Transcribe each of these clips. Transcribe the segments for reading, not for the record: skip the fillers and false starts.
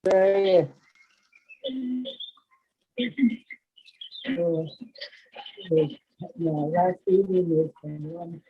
Very no, last evening was one.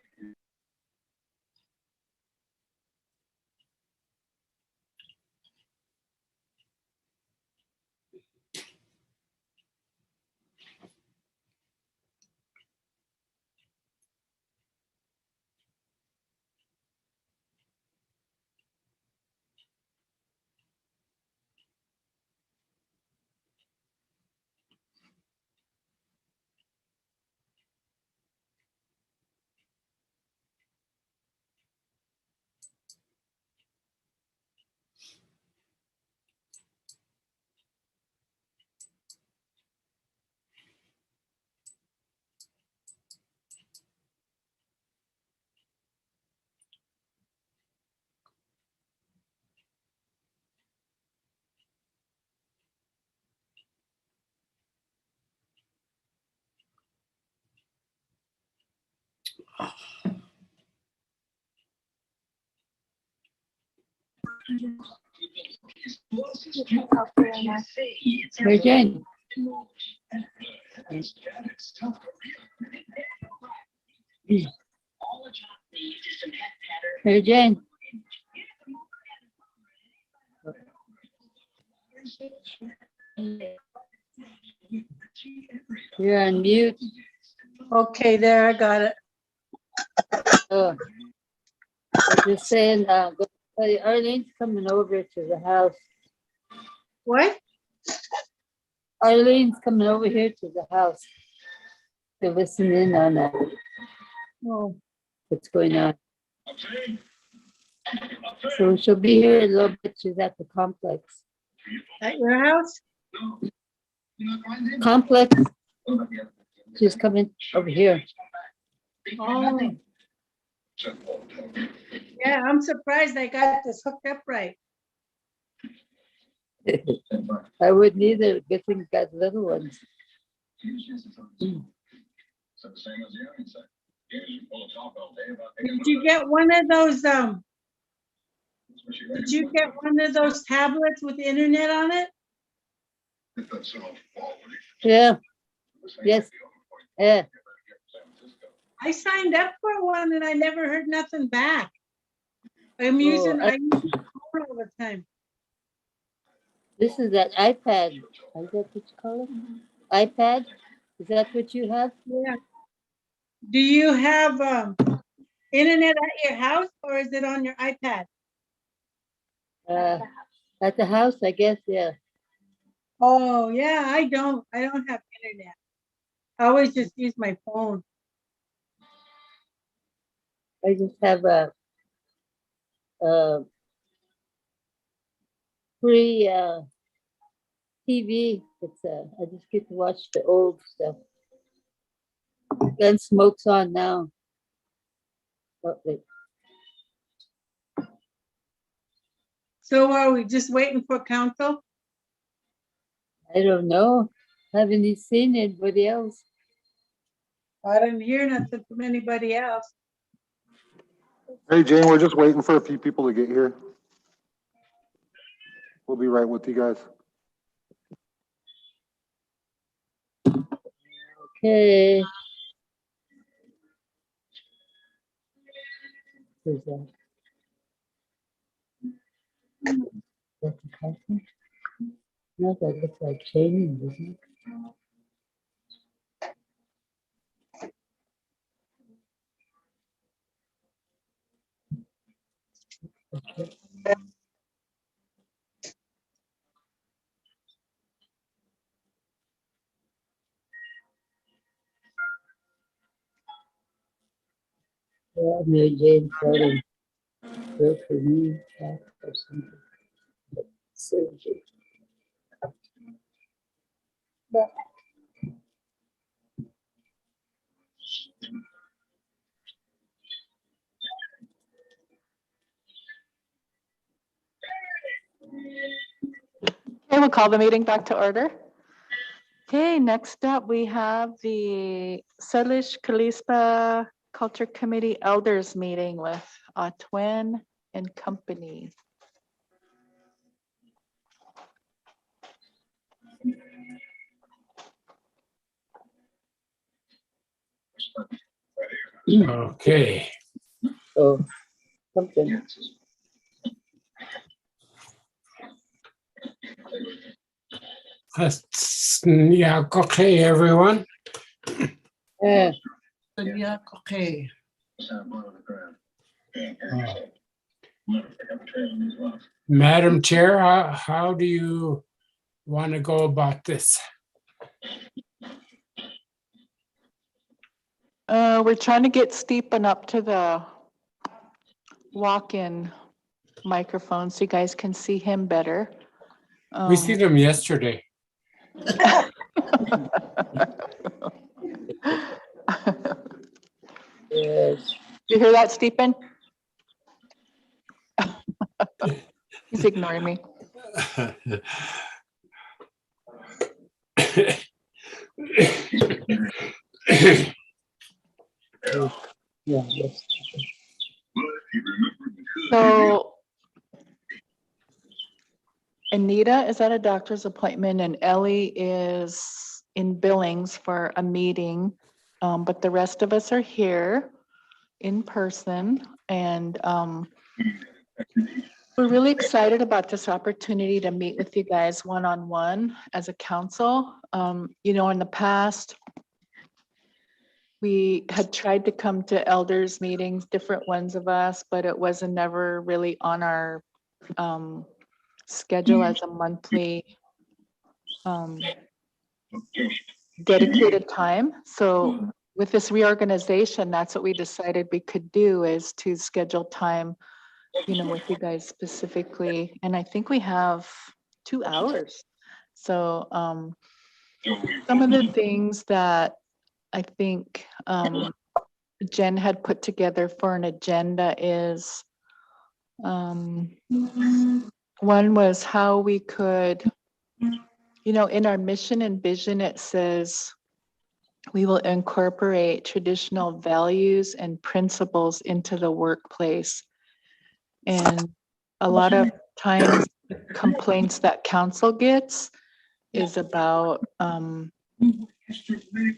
Hey, Jane. Hey, Jane. You're on mute. Okay, there, I got it. Just saying, Arlene's coming over to the house. What? Arlene's coming over here to the house to listen in on Oh, what's going on. So she'll be here in a little bit. She's at the complex. at your house? Complex. She's coming over here. Oh. Yeah, I'm surprised I got this hooked up right. I wouldn't either. Good thing got little ones. Did you get one of those, did you get one of those tablets with the internet on it? Yeah. Yes. Yeah. I signed up for one and I never heard nothing back. I use it all the time. This is that iPad. Is that what you call it? iPad? Is that what you have? Yeah. Do you have internet at your house or is it on your iPad? At the house, I guess, yeah. Oh, yeah, I don't have internet. I always just use my phone. I just have a free TV. It's I just get to watch the old stuff. Gunsmoke's on now. Oh, wait. So are we just waiting for council? I don't know. Haven't you seen anybody else? I didn't hear nothing from anybody else. Hey, Jane, we're just waiting for a few people to get here. We'll be right with you guys. Okay. Who's that? That's a cousin? No, that looks like Jamie, doesn't it? Okay. Yeah, Mary Jane Jordan, work for me, cat or something. Surgery. Okay, we'll call the meeting back to order. Okay, next up, we have the Salish Kalispa Culture Committee Elders Meeting with Twin and Company. Okay, Oh, something. yeah, okay, everyone. Yeah. Yeah, okay. Madam Chair, how do you want to go about this? We're trying to get Stephen up to the walk-in microphone so you guys can see him better. We seen them yesterday. Yes. You hear that, Stephen? He's ignoring me. Yeah, yes. So Anita is at a doctor's appointment and Ellie is in Billings for a meeting. But the rest of us are here in person and we're really excited about this opportunity to meet with you guys one-on-one as a council. You know, in the past, we had tried to come to elders meetings, different ones of us, but it wasn't never really on our schedule as a monthly dedicated time. So with this reorganization, that's what we decided we could do, is to schedule time, you know, with you guys specifically. And I think we have 2 hours. So some of the things that I think Jen had put together for an agenda is one was how we could, you know, in our mission and vision, it says we will incorporate traditional values and principles into the workplace. And a lot of times the complaints that council gets is about,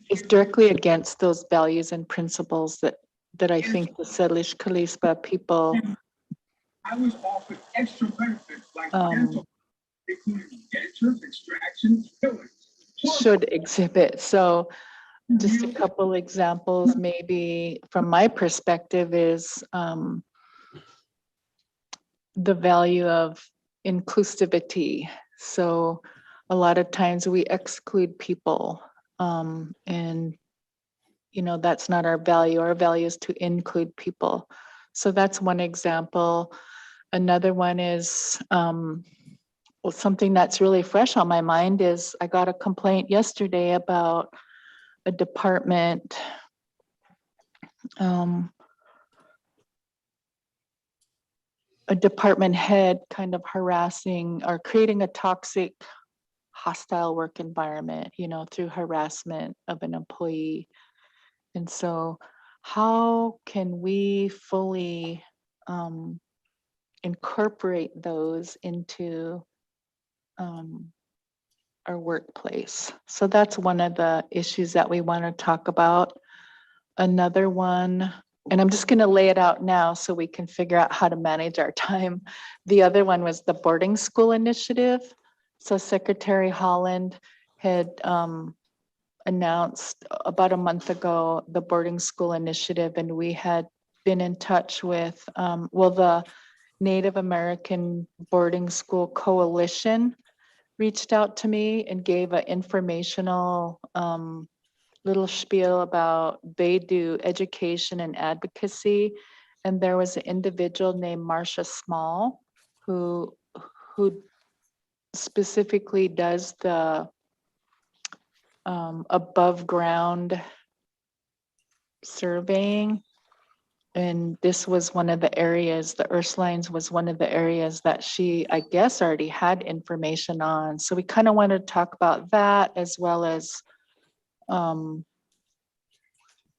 is directly against those values and principles that I think the Salish Kalispa people I was offered extra benefits like dental, including dentures, extractions, fillings. should exhibit. So just a couple examples, maybe from my perspective, is the value of inclusivity. So a lot of times we exclude people and you know, that's not our value. Our value is to include people. So that's one example. Another one is, well, something that's really fresh on my mind is I got a complaint yesterday about a department head kind of harassing or creating a toxic, hostile work environment, you know, through harassment of an employee. And so how can we fully incorporate those into our workplace? So that's one of the issues that we want to talk about. Another one and I'm just going to lay it out now so we can figure out how to manage our time. The other one was the boarding school initiative. So Secretary Holland had announced about a month ago the boarding school initiative, and we had been in touch with, the Native American Boarding School Coalition reached out to me and gave an informational little spiel about they do education and advocacy. And there was an individual named Marcia Small who specifically does the above ground surveying. And this was one of the areas, the Ursulines was one of the areas that she, I guess, already had information on. So we kind of want to talk about that, as well as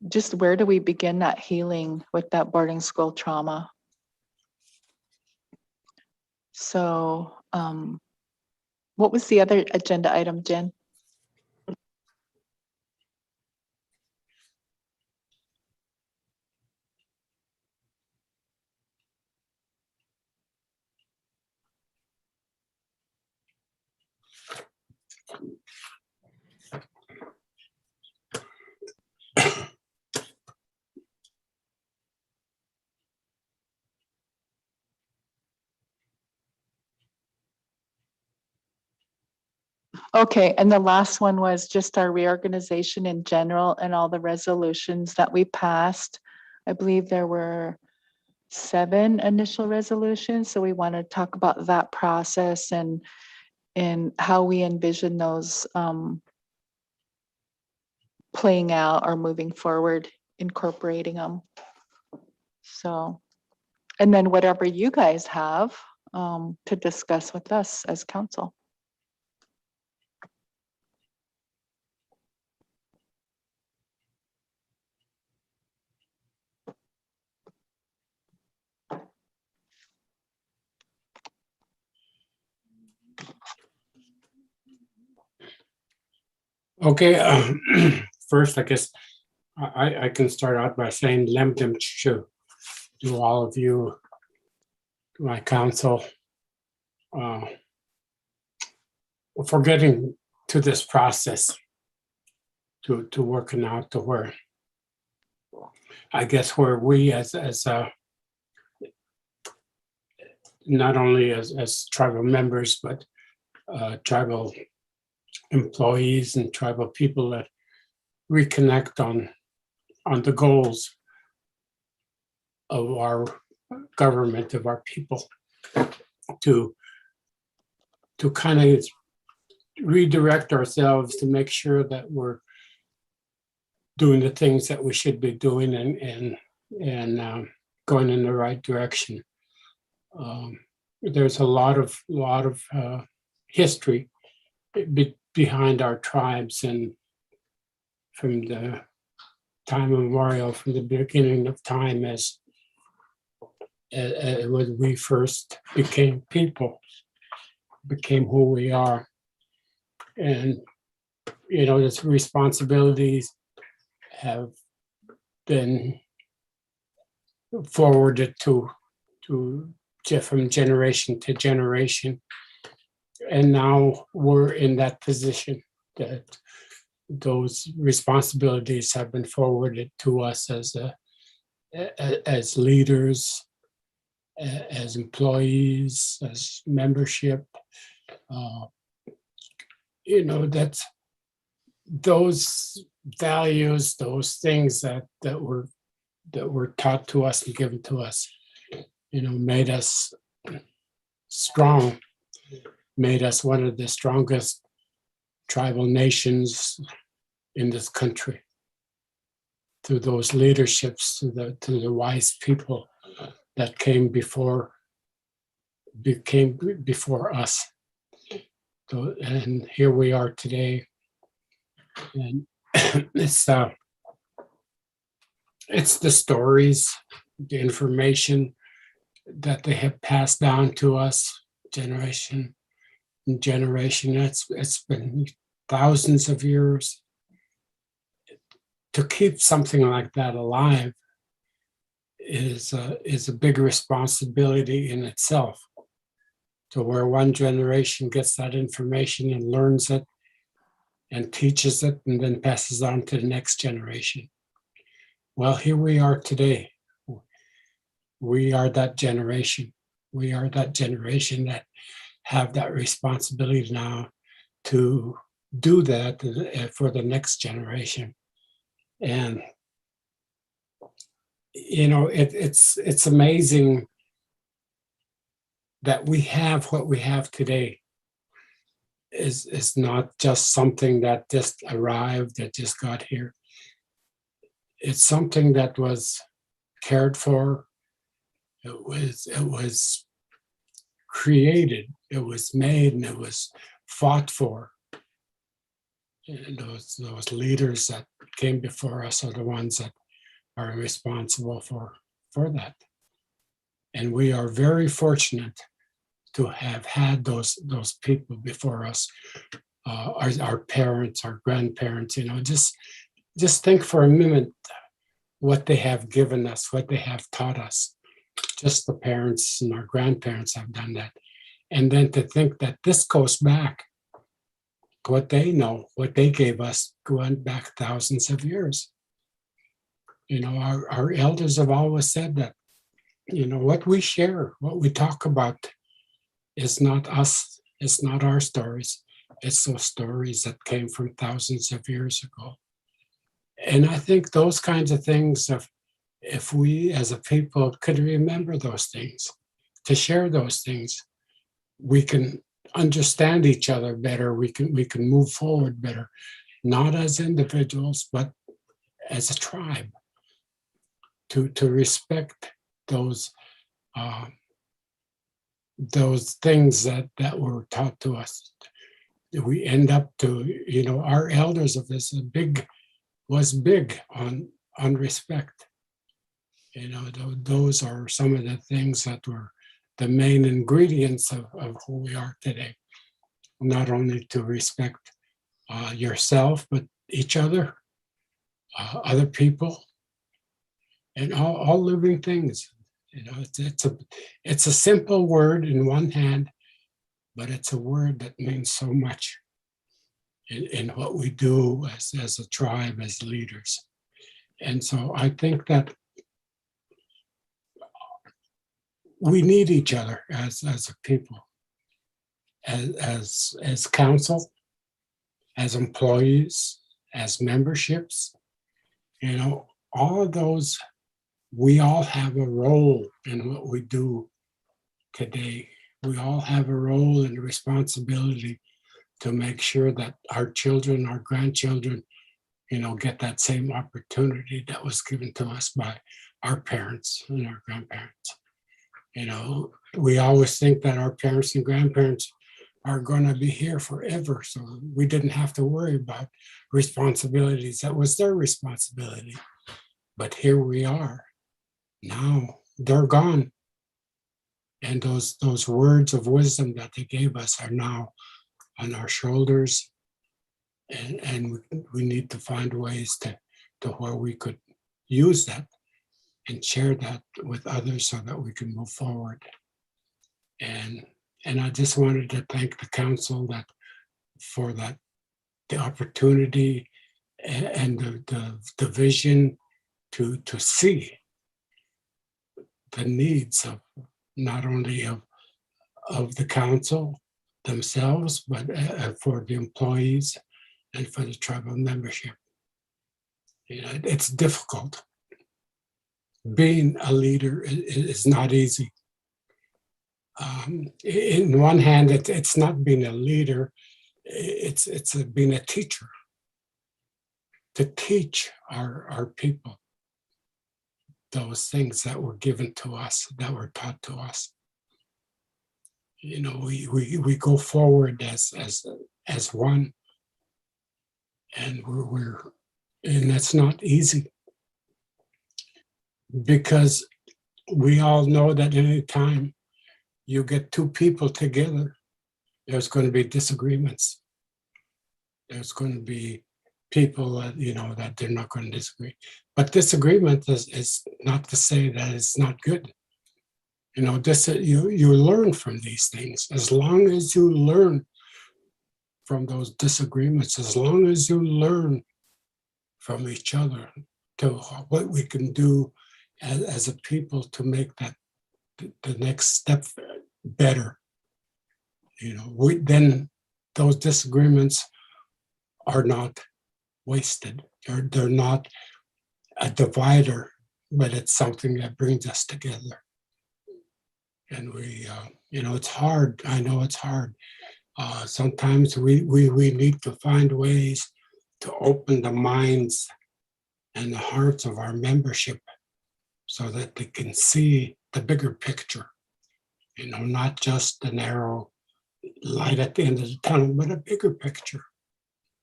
just where do we begin that healing with that boarding school trauma. So what was the other agenda item, Jen? Okay, and the last one was just our reorganization in general and all the resolutions that we passed. I believe there were 7 initial resolutions, so we want to talk about that process and how we envision those playing out or moving forward, incorporating them. So, and then whatever you guys have to discuss with us as council. Okay, first, I guess I can start out by saying lemdem to all of you, to my council, for getting to this process, to working out to where, I guess, where we as not only as tribal members, but tribal employees and tribal people that reconnect on the goals of our government, of our people, to kind of redirect ourselves to make sure that we're doing the things that we should be doing and going in the right direction. There's a lot of history behind our tribes, and from the time immemorial, from the beginning of time, as when we first became people, became who we are. And, you know, these responsibilities have been forwarded to from generation to generation. And now we're in that position that those responsibilities have been forwarded to us as leaders, as employees, as membership. You know, that's those values, those things that were taught to us and given to us, you know, made us strong, made us one of the strongest tribal nations in this country, through those leaderships, to the wise people that came before us. So, and here we are today, and it's the stories, the information that they have passed down to us generation and generation. It's been thousands of years. To keep something like that alive is a big responsibility in itself. To where one generation gets that information and learns it and teaches it and then passes on to the next generation. Well, here we are today. We are that generation. We are that generation that have that responsibility now to do that for the next generation. And you know, it's amazing that we have what we have today. Is not just something that just arrived, that just got here. It's something that was cared for. It was created. It was made, and it was fought for. And those leaders that came before us are the ones that are responsible for that. And we are very fortunate to have had those people before us, our parents, our grandparents. You know, just think for a minute what they have given us, what they have taught us. Just the parents and our grandparents have done that. And then to think that this goes back, what they know, what they gave us, going back thousands of years. You know, our elders have always said that, you know, what we share, what we talk about is not us, it's not our stories. It's those stories that came from thousands of years ago. And I think those kinds of things, if we as a people could remember those things, to share those things, we can understand each other better. We can move forward better, not as individuals, but as a tribe. To respect those things that were taught to us. We end up to, you know, our elders of this was big on respect. You know, those are some of the things that were the main ingredients of who we are today. Not only to respect yourself, but each other, other people, and all living things. You know, it's a simple word in one hand, but it's a word that means so much in what we do as a tribe, as leaders. And so I think that we need each other as a people, as council, as employees, as memberships. You know, all of those, we all have a role in what we do today. We all have a role and a responsibility to make sure that our children, our grandchildren, you know, get that same opportunity that was given to us by our parents and our grandparents. You know, we always think that our parents and grandparents are going to be here forever, so we didn't have to worry about responsibilities. That was their responsibility. But here we are. Now they're gone. And those words of wisdom that they gave us are now on our shoulders. And we need to find ways to where we could use that and share that with others so that we can move forward. And I just wanted to thank the council for the opportunity and the vision to see the needs of not only of the council themselves, but for the employees and for the tribal membership. You know, it's difficult. Being a leader is not easy. In one hand, it's not being a leader, it's being a teacher. To teach our people those things that were given to us, that were taught to us. You know, we go forward as one, and and that's not easy, because we all know that any time you get two people together, there's going to be disagreements. There's going to be people that, you know, that they're not going to disagree. But disagreement is not to say that it's not good. You know, you learn from these things. As long as you learn from those disagreements, as long as you learn from each other to what we can do as a people to make that the next step better. You know, then those disagreements are not wasted. They're not a divider, but it's something that brings us together. And we, you know, it's hard. I know it's hard. Sometimes we need to find ways to open the minds and the hearts of our membership so that they can see the bigger picture. You know, not just the narrow light at the end of the tunnel, but a bigger picture.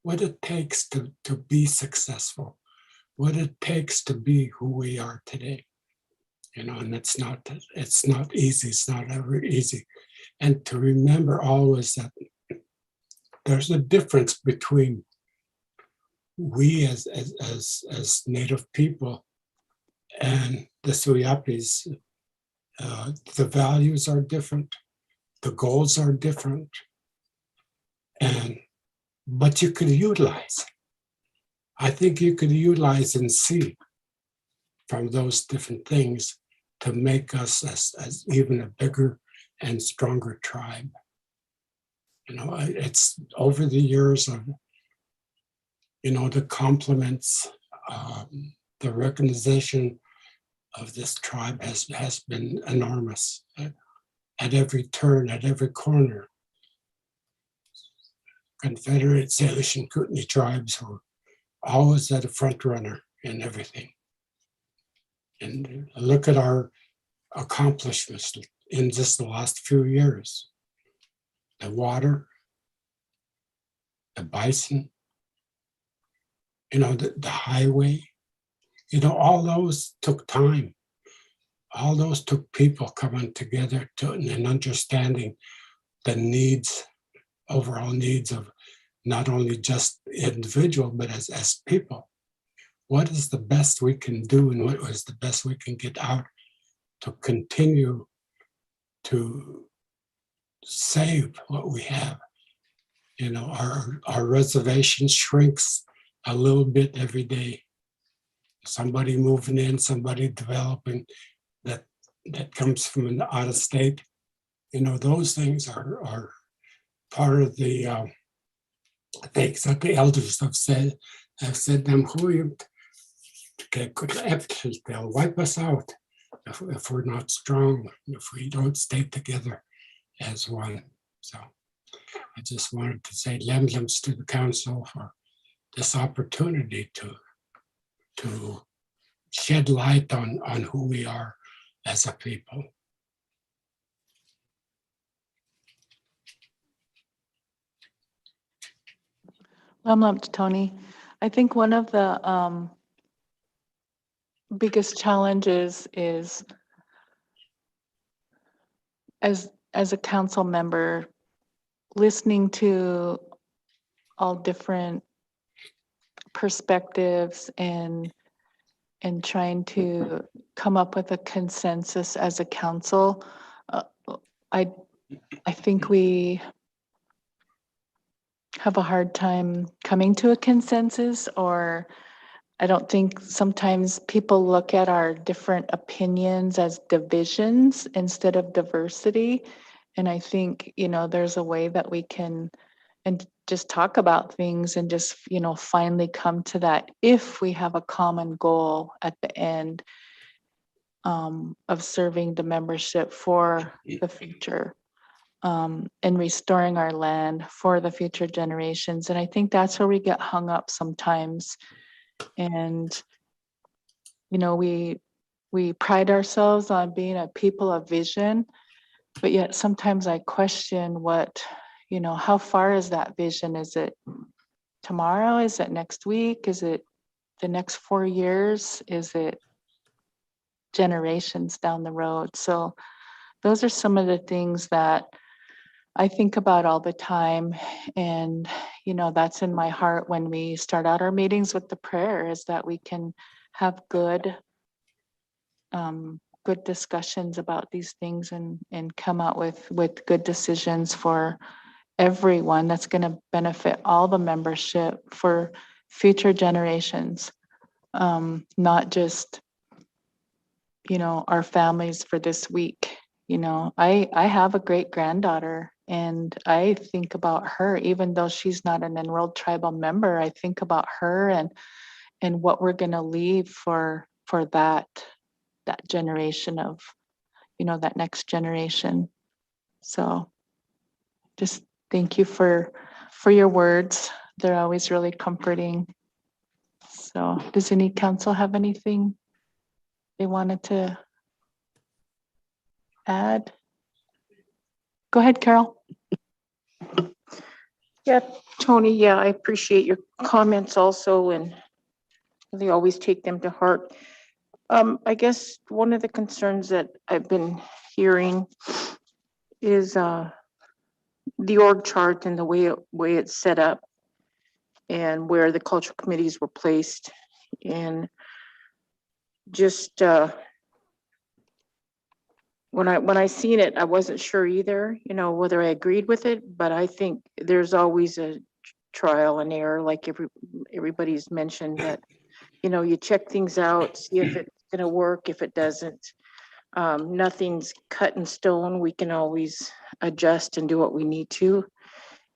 What it takes to be successful, what it takes to be who we are today. You know, and it's not easy. It's not ever easy. And to remember always that there's a difference between we as Native people and the Suyapis. The values are different, the goals are different, but you could utilize. I think you could utilize and see from those different things to make us as even a bigger and stronger tribe. You know, it's over the years of, you know, the compliments, the recognition of this tribe has been enormous at every turn, at every corner. Confederate, Salish, and Kootenai tribes were always at a front runner in everything. And look at our accomplishments in just the last few years. The water, the bison, you know, the highway, you know, all those took time. All those took people coming together and understanding the needs, overall needs of not only just individual, but as people. What is the best we can do and what is the best we can get out to continue to save what we have? You know, our reservation shrinks a little bit every day. Somebody moving in, somebody developing that comes from an out of state. You know, those things are part of the things that the elders have said them who they'll wipe us out if we're not strong, if we don't stay together as one. So I just wanted to say lemlems to the council for this opportunity to shed light on who we are as a people. Lum to Tony. I think one of the biggest challenges is as a council member, listening to all different perspectives and trying to come up with a consensus as a council. I think we have a hard time coming to a consensus, or I don't think sometimes people look at our different opinions as divisions instead of diversity. And I think, you know, there's a way that we can and just talk about things and just, you know, finally come to that if we have a common goal at the end of serving the membership for the future and restoring our land for the future generations. And I think that's where we get hung up sometimes. And, you know, we pride ourselves on being a people of vision, but yet sometimes I question what, you know, how far is that vision? Is it tomorrow? Is it next week? Is it the next 4 years? Is it generations down the road? So those are some of the things that I think about all the time. And, that's in my heart when we start out our meetings with the prayer, is that we can have good discussions about these things and come out with good decisions for everyone that's going to benefit all the membership for future generations. Not just, our families for this week. I have a great granddaughter, and I think about her, even though she's not an enrolled tribal member. I think about her and what we're going to leave for that generation of, that next generation. So just thank you for your words. They're always really comforting. So does any council have anything they wanted to add? Go ahead, Carol. Yeah, Tony, yeah, I appreciate your comments also, and they always take them to heart. I guess one of the concerns that I've been hearing is the org chart and the way it's set up and where the cultural committees were placed. And just when I seen it, I wasn't sure either, whether I agreed with it, but I think there's always a trial and error, like everybody's mentioned, that, you check things out, see if it's gonna work. If it doesn't, nothing's cut in stone. We can always adjust and do what we need to.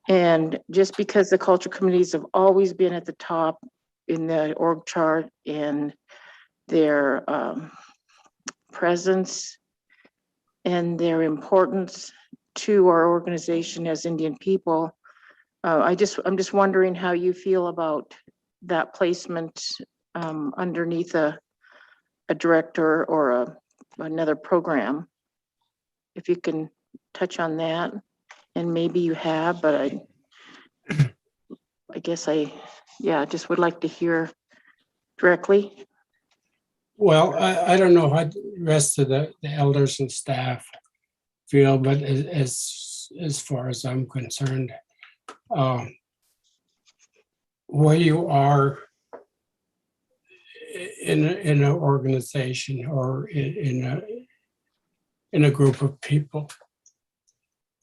And just because the cultural committees have always been at the top in the org chart and their presence and their importance to our organization as Indian people, I'm just wondering how you feel about that placement underneath a director or another program. If you can touch on that, and maybe you have, but I guess just would like to hear directly. Well, I don't know how the rest of the elders and staff feel, but as far as I'm concerned, where you are in an organization or in a group of people,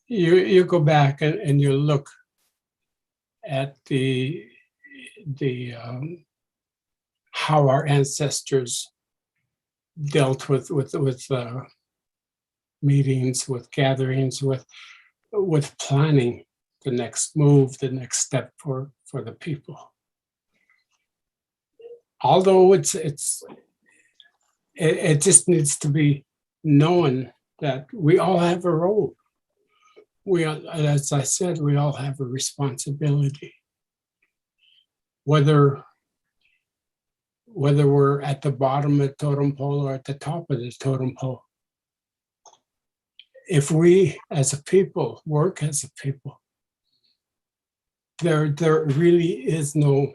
you go back and you look at the how our ancestors dealt with meetings, with gatherings, with planning the next move, the next step for the people. Although it just needs to be known that we all have a role. As I said, we all have a responsibility. Whether we're at the bottom of the totem pole or at the top of the totem pole. If we as a people work as a people, there really is no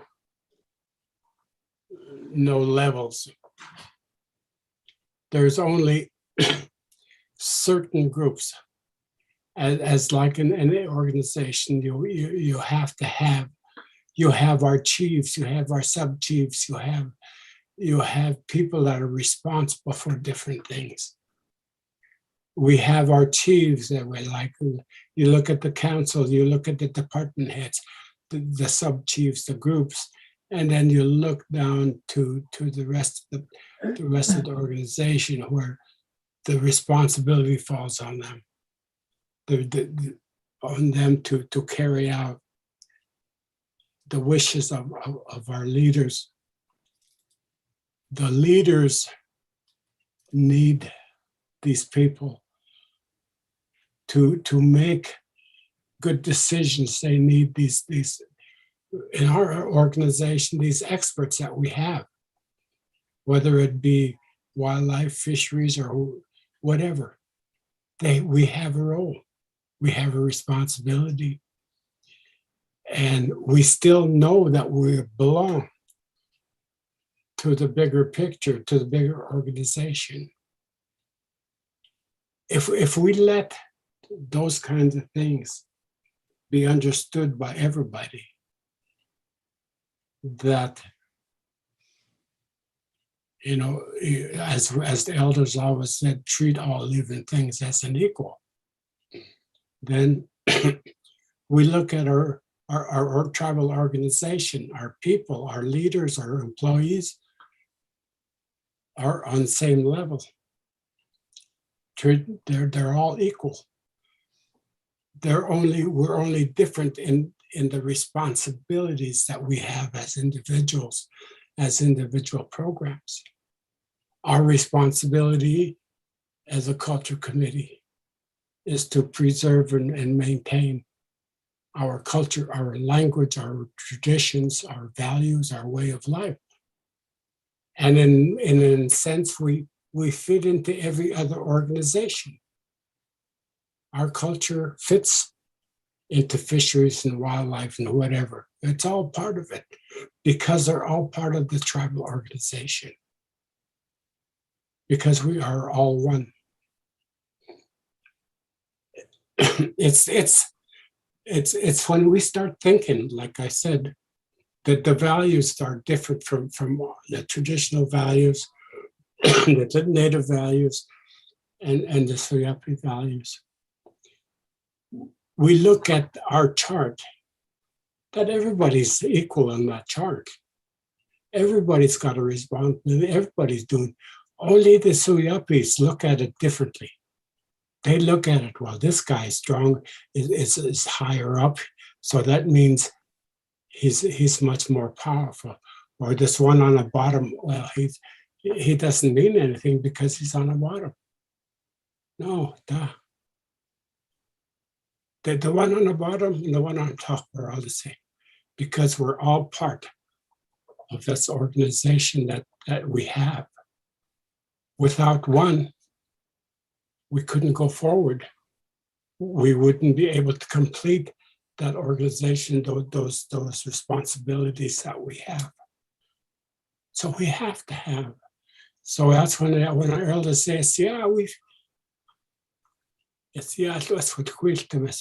levels. There's only certain groups. As like in any organization, you have to have, you have our chiefs, you have our sub chiefs, you have people that are responsible for different things. We have our chiefs that we like. You look at the council, you look at the department heads, the sub chiefs, the groups, and then you look down to the rest of the organization, where the responsibility falls on them. On them to carry out the wishes of our leaders. The leaders need these people to make good decisions. They need these in our organization, these experts that we have, whether it be wildlife, fisheries, or whatever. We have a role. We have a responsibility. And we still know that we belong to the bigger picture, to the bigger organization. If we let those kinds of things be understood by everybody. That, you know, as the elders always said, treat all living things as an equal. Then we look at our tribal organization, our people, our leaders, our employees are on the same level. They're all equal. We're only different in the responsibilities that we have as individuals, as individual programs. Our responsibility as a culture committee is to preserve and maintain our culture, our language, our traditions, our values, our way of life. And in a sense, we fit into every other organization. Our culture fits into fisheries and wildlife and whatever. It's all part of it because they're all part of the tribal organization. Because we are all one. It's when we start thinking, like I said, that the values are different from the traditional values, the native values, and the Suyapi values. We look at our chart, that everybody's equal on that chart. Everybody's got a responsibility, everybody's doing. Only the Suyapis look at it differently. They look at it, well, this guy is strong, is higher up, so that means he's much more powerful. Or this one on the bottom, well, he doesn't mean anything because he's on the bottom. No, the one on the bottom and the one on top are all the same because we're all part of this organization that we have. Without one, we couldn't go forward. We wouldn't be able to complete that organization, those responsibilities that we have. So we have to have. So that's when our elders say, yeah, that's what we do.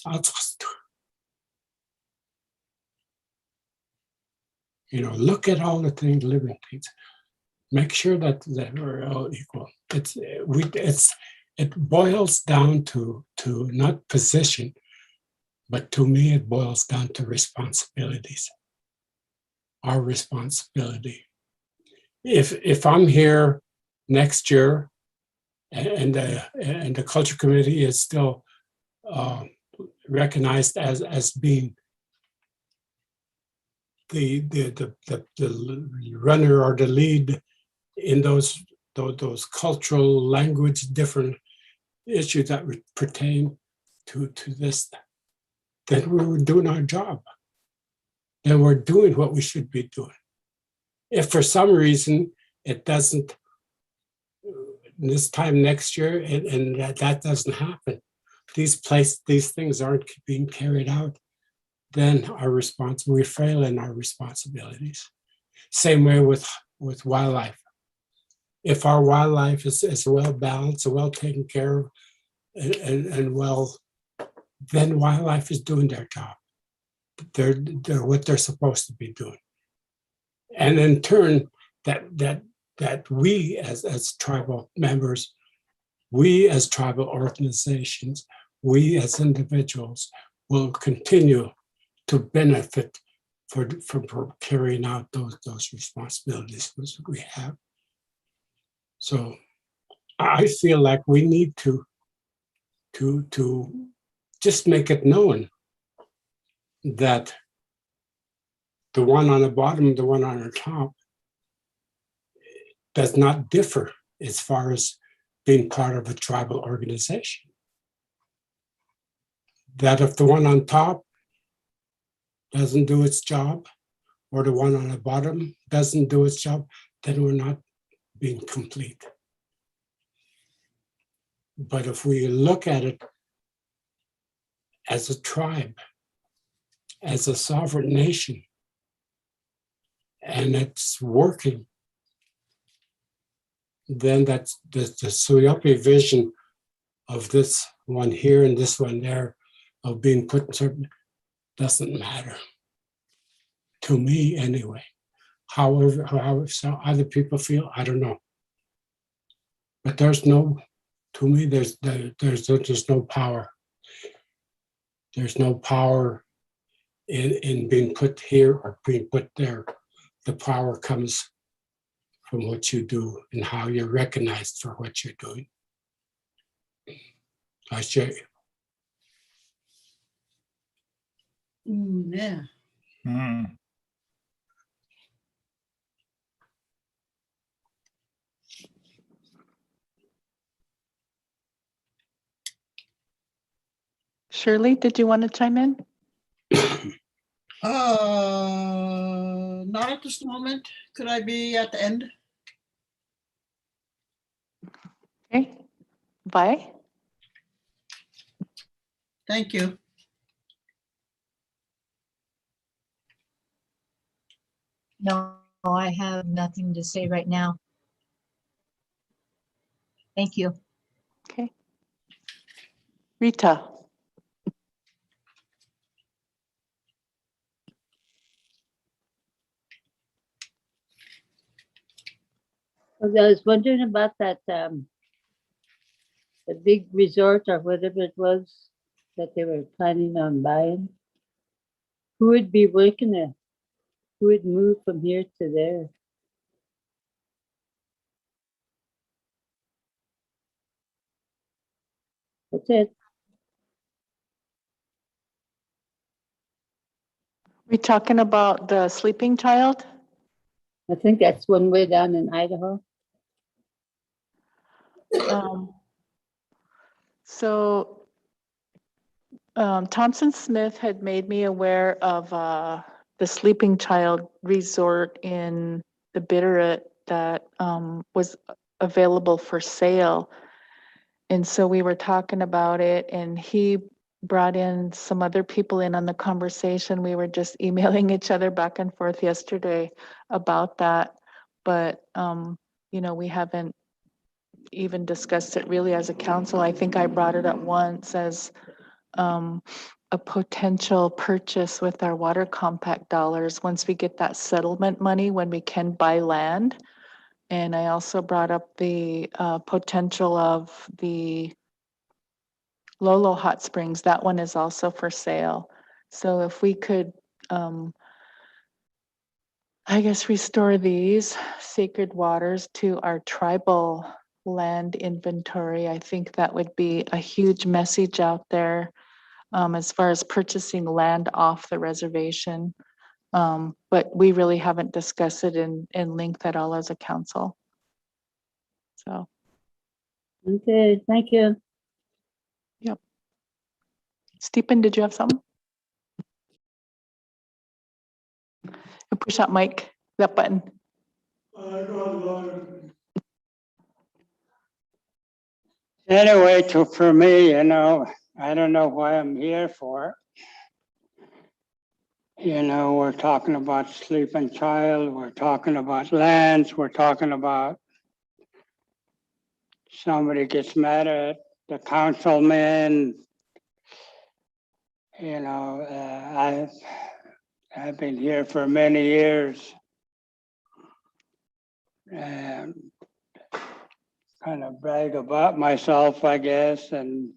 You know, look at all the things, living things. Make sure that we're all equal. It boils down to not position, but to me, it boils down to responsibilities. Our responsibility. If I'm here next year, and the culture committee is still recognized as being the runner or the lead in those cultural language different issues that would pertain to this, then we were doing our job. Then we're doing what we should be doing. If for some reason it doesn't, this time next year, and that doesn't happen, these things aren't being carried out, then we fail in our responsibilities. Same way with wildlife. If our wildlife is well balanced, well taken care of, and well, then wildlife is doing their job. They're what they're supposed to be doing. And in turn, that we as tribal members, we as tribal organizations, we as individuals will continue to benefit for carrying out those responsibilities which we have. So I feel like we need to just make it known that the one on the bottom, the one on the top, does not differ as far as being part of a tribal organization. That if the one on top doesn't do its job, or the one on the bottom doesn't do its job, then we're not being complete. But if we look at it as a tribe, as a sovereign nation, and it's working, then that's the Suyapi vision of this one here and this one there, of being put in certain, doesn't matter. To me, anyway. However some other people feel, I don't know. But there's no, to me, there's no power. There's no power in being put here or being put there. The power comes from what you do and how you're recognized for what you're doing. I share you. Yeah. Shirley, did you want to chime in? Not at this moment. Could I be at the end? Okay, bye. Thank you. No, I have nothing to say right now. Thank you. Okay. Rita. I was wondering about that, the big resort or whatever it was that they were planning on buying. Who would be working there? Who would move from here to there? That's it. We talking about the sleeping child? I think that's one way down in Idaho. So Thompson Smith had made me aware of the sleeping child resort in the Bitterroot that was available for sale. And so we were talking about it, and he brought in some other people in on the conversation. We were just emailing each other back and forth yesterday about that. But, you know, we haven't even discussed it really as a council. I think I brought it up once as a potential purchase with our water compact dollars once we get that settlement money, when we can buy land. And I also brought up the potential of the Lolo Hot Springs. That one is also for sale. So if we could, I guess, restore these sacred waters to our tribal land inventory, I think that would be a huge message out there as far as purchasing land off the reservation. But we really haven't discussed it in length at all as a council. So, Okay, thank you. yep. Stephen, did you have something? Push that mic, that button. Anyway, for me, you know, I don't know why I'm here for. You know, we're talking about sleeping child, we're talking about lands, we're talking about somebody gets mad at the councilman. You know, I've been here for many years. And kind of brag about myself, I guess, and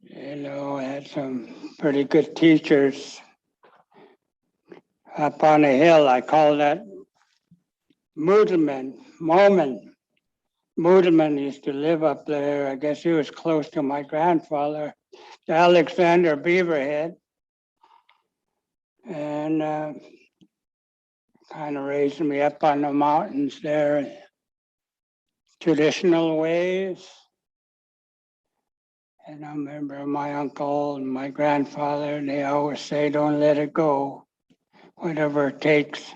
you know, I had some pretty good teachers up on a hill. I call that Moodelman. Moodelman used to live up there. I guess he was close to my grandfather, Alexander Beaverhead, and kind of raised me up on the mountains there, traditional ways. And I remember my uncle and my grandfather, and they always say, don't let it go, whatever it takes.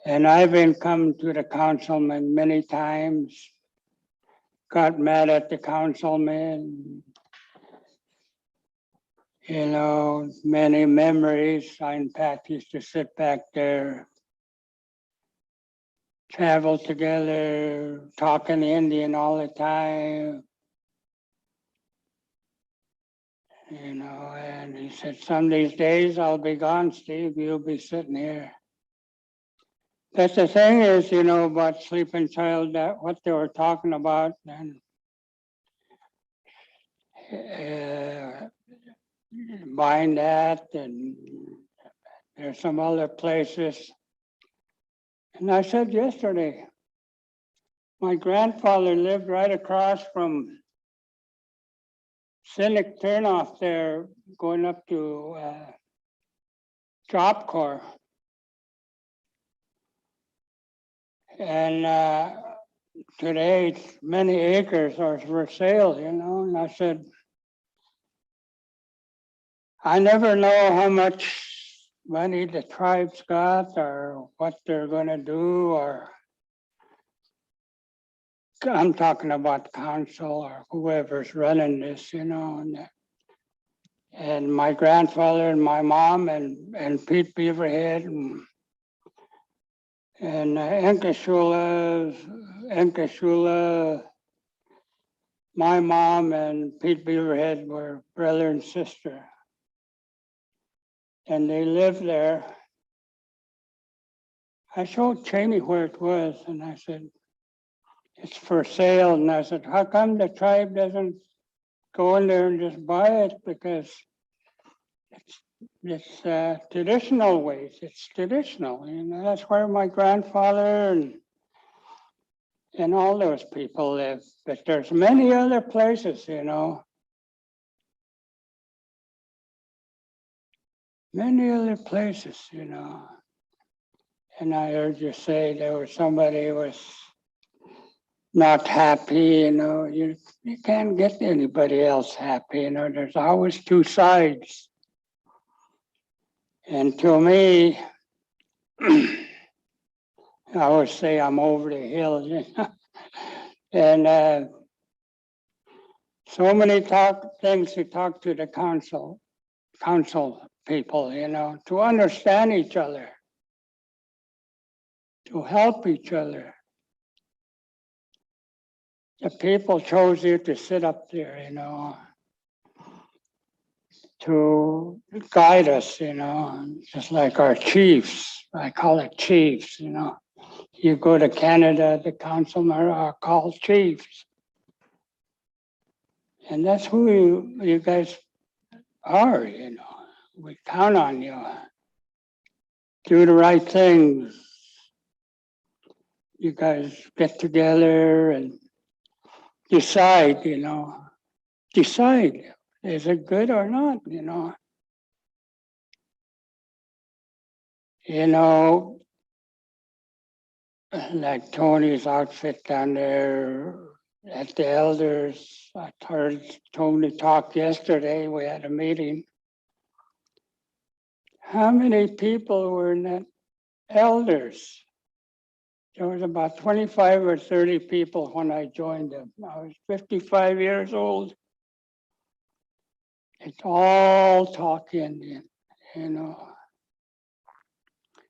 And I've been coming to the councilman many times, got mad at the councilman. You know, many memories. I, in fact, used to sit back there travel together, talking Indian all the time. You know, and he said, some of these days I'll be gone, Steve, you'll be sitting here. That's the thing is, you know, about sleeping child, that what they were talking about, and buying that, and there's some other places. And I said yesterday, my grandfather lived right across from Scenic Turnoff there, going up to Job Corps. And today, it's many acres are for sale, you know. And I said, I never know how much money the tribe's got or what they're going to do, or I'm talking about council or whoever's running this, you know. And my grandfather and my mom and Pete Beaverhead and Enkashula, my mom and Pete Beaverhead were brother and sister. And they lived there. I showed Cheney where it was, and I said, it's for sale. And I said, how come the tribe doesn't go in there and just buy it? Because it's traditional ways. It's traditional. You know, that's where my grandfather and all those people live. But there's many other places, you know. Many other places, you know. And I heard you say there was somebody who was not happy, you know. You can't get anybody else happy, you know. There's always two sides. And to me, I always say I'm over the hill, you know. And so many things to talk to the council people, you know, to understand each other, to help each other. The people chose you to sit up there, you know, to guide us, you know, just like our chiefs. I call it chiefs, you know. You go to Canada, the councilmen are called chiefs. And that's who you guys are, you know. We count on you. Do the right things. You guys get together and decide, you know. Decide, is it good or not, you know. You know, like Tony's outfit down there at the elders. I heard Tony talk yesterday. We had a meeting. How many people were in that elders? There was about 25 or 30 people when I joined them. I was 55 years old. It's all talk Indian, you know.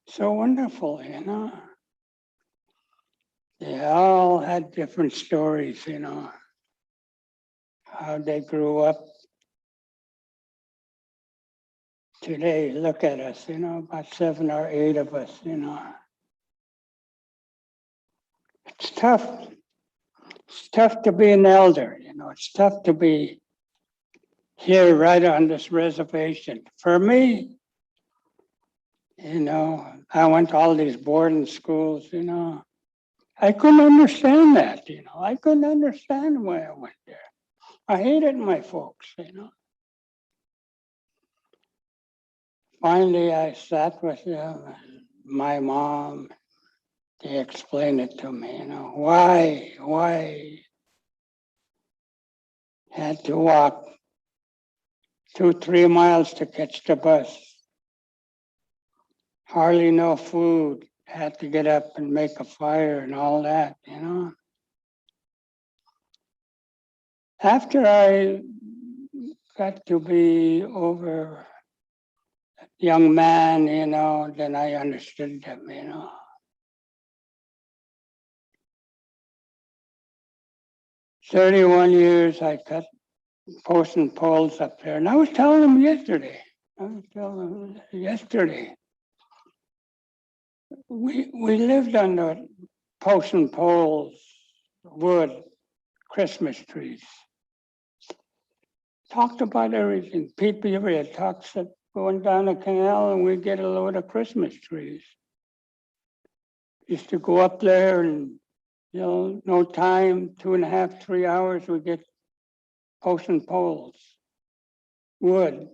So wonderful, you know. They all had different stories, you know, how they grew up. Today, look at us, you know, about 7 or 8 of us, you know. It's tough. It's tough to be an elder, you know. It's tough to be here right on this reservation. For me, you know, I went to all these boarding schools, you know. I couldn't understand that, you know. I couldn't understand why I went there. I hated my folks, you know. Finally, I sat with my mom. They explained it to me, you know, why had to walk 2-3 miles to catch the bus. Hardly no food, had to get up and make a fire and all that, you know. After I got to be over a young man, you know, then I understood them, you know. 31 years I cut posts and poles up there. And I was telling them yesterday, we lived under posts and poles, wood, Christmas trees. Talked about everything. Pete Beaver had talks of going down the canal and we get a load of Christmas trees. Used to go up there and, you know, no time, 2.5, 3 hours, we get posts and poles, wood.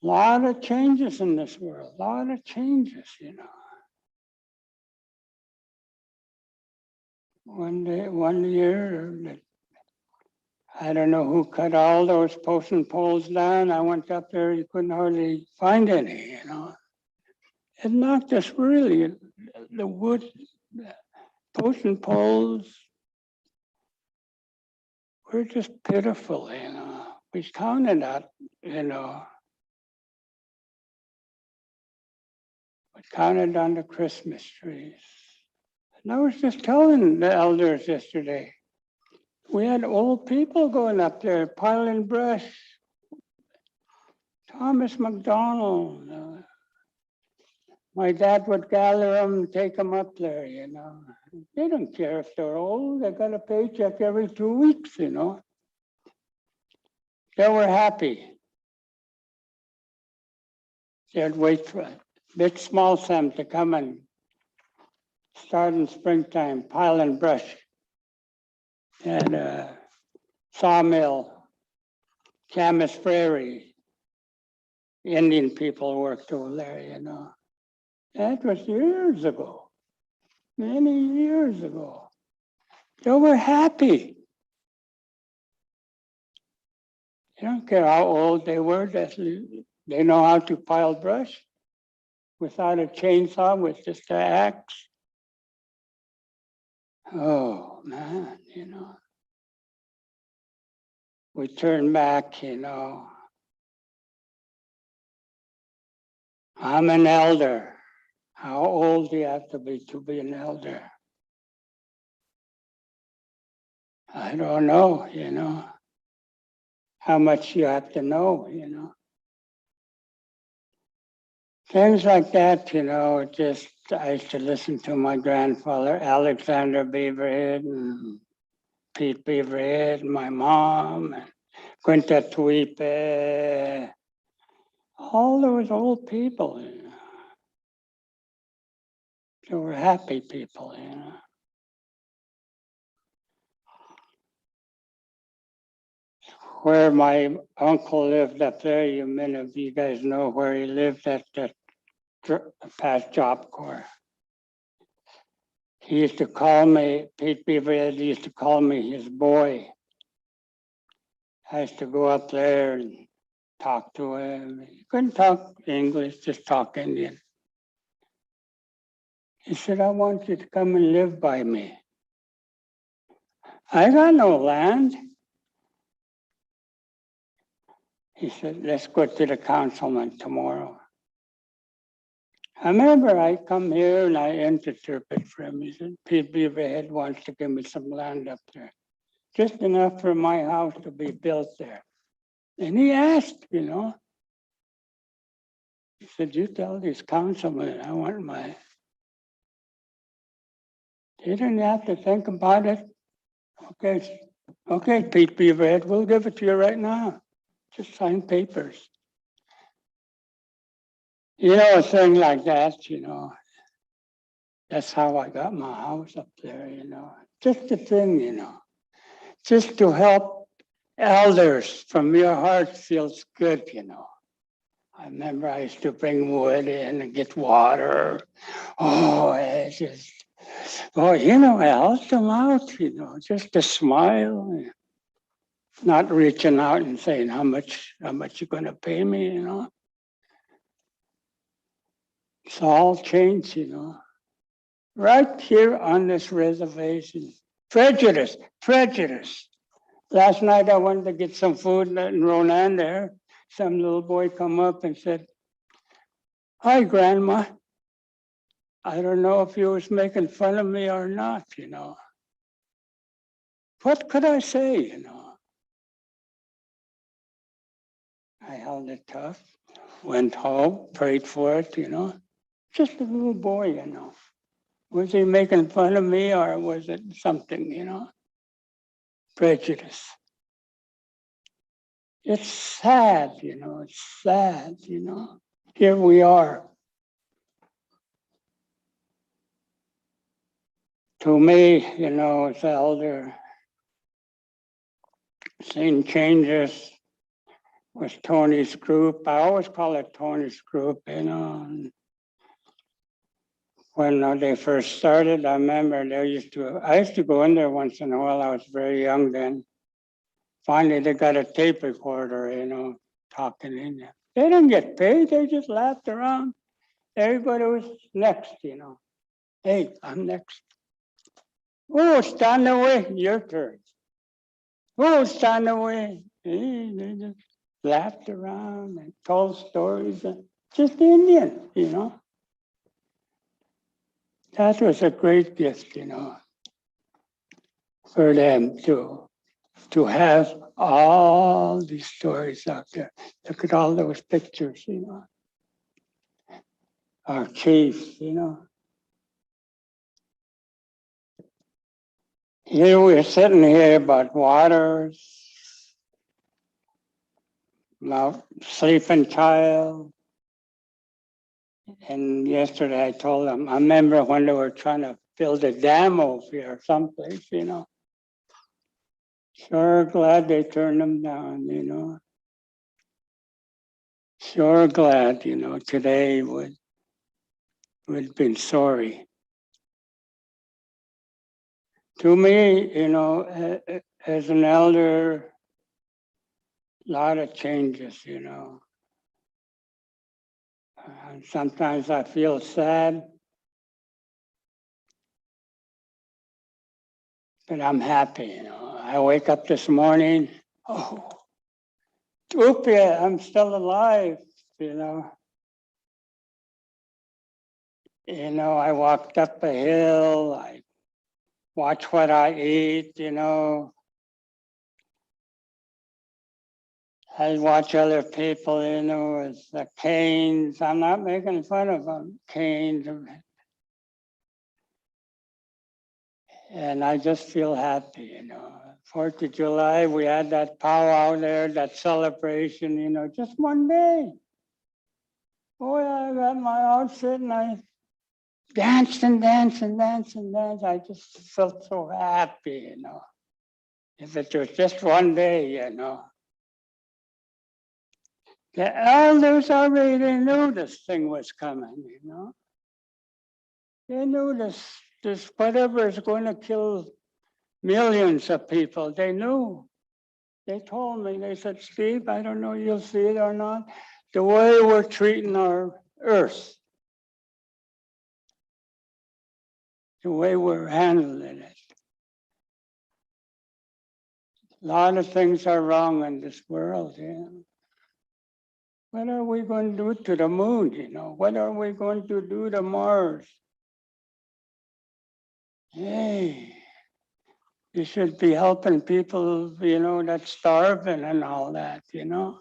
A lot of changes in this world, a lot of changes, you know. One year, I don't know who cut all those posts and poles down. I went up there, you couldn't hardly find any, you know. It knocked us really, the wood, posts and poles were just pitiful, you know. We counted that, you know. We counted on the Christmas trees. And I was just telling the elders yesterday, we had old people going up there piling brush. Thomas McDonald. My dad would gather them and take them up there, you know. They don't care if they're old. They got a paycheck every 2 weeks, you know. They were happy. They'd wait for big small Sam to come and start in springtime, piling brush. And sawmill, Camas Prairie. Indian people worked over there, you know. That was years ago, many years ago. They were happy. You don't care how old they were, they know how to pile brush without a chainsaw, with just an axe. Oh, man, you know. We turn back, you know. I'm an elder. How old do you have to be an elder? I don't know, you know. How much you have to know, you know. Things like that, you know, just, I used to listen to my grandfather, Alexander Beaverhead, and Pete Beaverhead, and my mom, and Quinta Tuipe, all those old people, you know. They were happy people, you know. Where my uncle lived up there, many of you guys know where he lived at that past Job Corps. He used to call me, Pete Beaverhead used to call me his boy. I used to go up there and talk to him. He couldn't talk English, just talk Indian. He said, I want you to come and live by me. I got no land. He said, let's go to the councilman tomorrow. I remember I come here and I interpret for him. He said, Pete Beaverhead wants to give me some land up there. Just enough for my house to be built there. And he asked, you know. He said, you tell this councilman I want my... He didn't have to think about it. Okay, Pete Beaverhead, we'll give it to you right now. Just sign papers. You know, a thing like that, you know. That's how I got my house up there, you know. Just a thing, you know. Just to help elders from your heart feels good, you know. I remember I used to bring wood in and get water. Oh, it's just, you know, I helped them out, you know, just a smile. Not reaching out and saying, how much you gonna pay me, you know. It's all changed, you know. Right here on this reservation. Prejudice. Last night I wanted to get some food in Ronan there. Some little boy come up and said, hi, Grandma. I don't know if he was making fun of me or not, you know. What could I say, you know? I held it tough, went home, prayed for it, you know. Just a little boy, you know. Was he making fun of me or was it something, you know? Prejudice. It's sad, you know, it's sad, you know. Here we are. To me, you know, as elder, seeing changes with Tony's group. I always call it Tony's group, you know. And when they first started, I remember I used to go in there once in a while. I was very young then. Finally, they got a tape recorder, you know, talking in there. They didn't get paid. They just laughed around. Everybody was next, you know. Hey, I'm next. Oh, stand away, your turn. Oh, stand away. Hey, they just laughed around and told stories. Just Indian, you know. That was a great gift, you know, for them to have all these stories out there. Look at all those pictures, you know. Our chiefs, you know. Here we're sitting here about waters, about sleeping child. And yesterday I told them, I remember when they were trying to build a dam over here someplace, you know. Sure glad they turned them down, you know. Sure glad, you know, today would been sorry. To me, you know, as an elder, a lot of changes, you know. Sometimes I feel sad, but I'm happy, you know. I wake up this morning, oh, oopie, I'm still alive, you know. You know, I walked up a hill, I watch what I eat, you know. I watch other people, you know, with the canes. I'm not making fun of them, canes. And I just feel happy, you know. 4th of July, we had that powwow there, that celebration, you know, just one day. Boy, I got my outfit and I danced and danced and danced and danced. I just felt so happy, you know. If it was just one day, you know. The elders already knew this thing was coming, you know. They knew this whatever is going to kill millions of people. They knew. They told me, they said, Steve, I don't know you'll see it or not, the way we're treating our earth, the way we're handling it. A lot of things are wrong in this world, you know. What are we going to do to the moon, you know? What are we going to do to Mars? Hey, you should be helping people, you know, that's starving and all that, you know.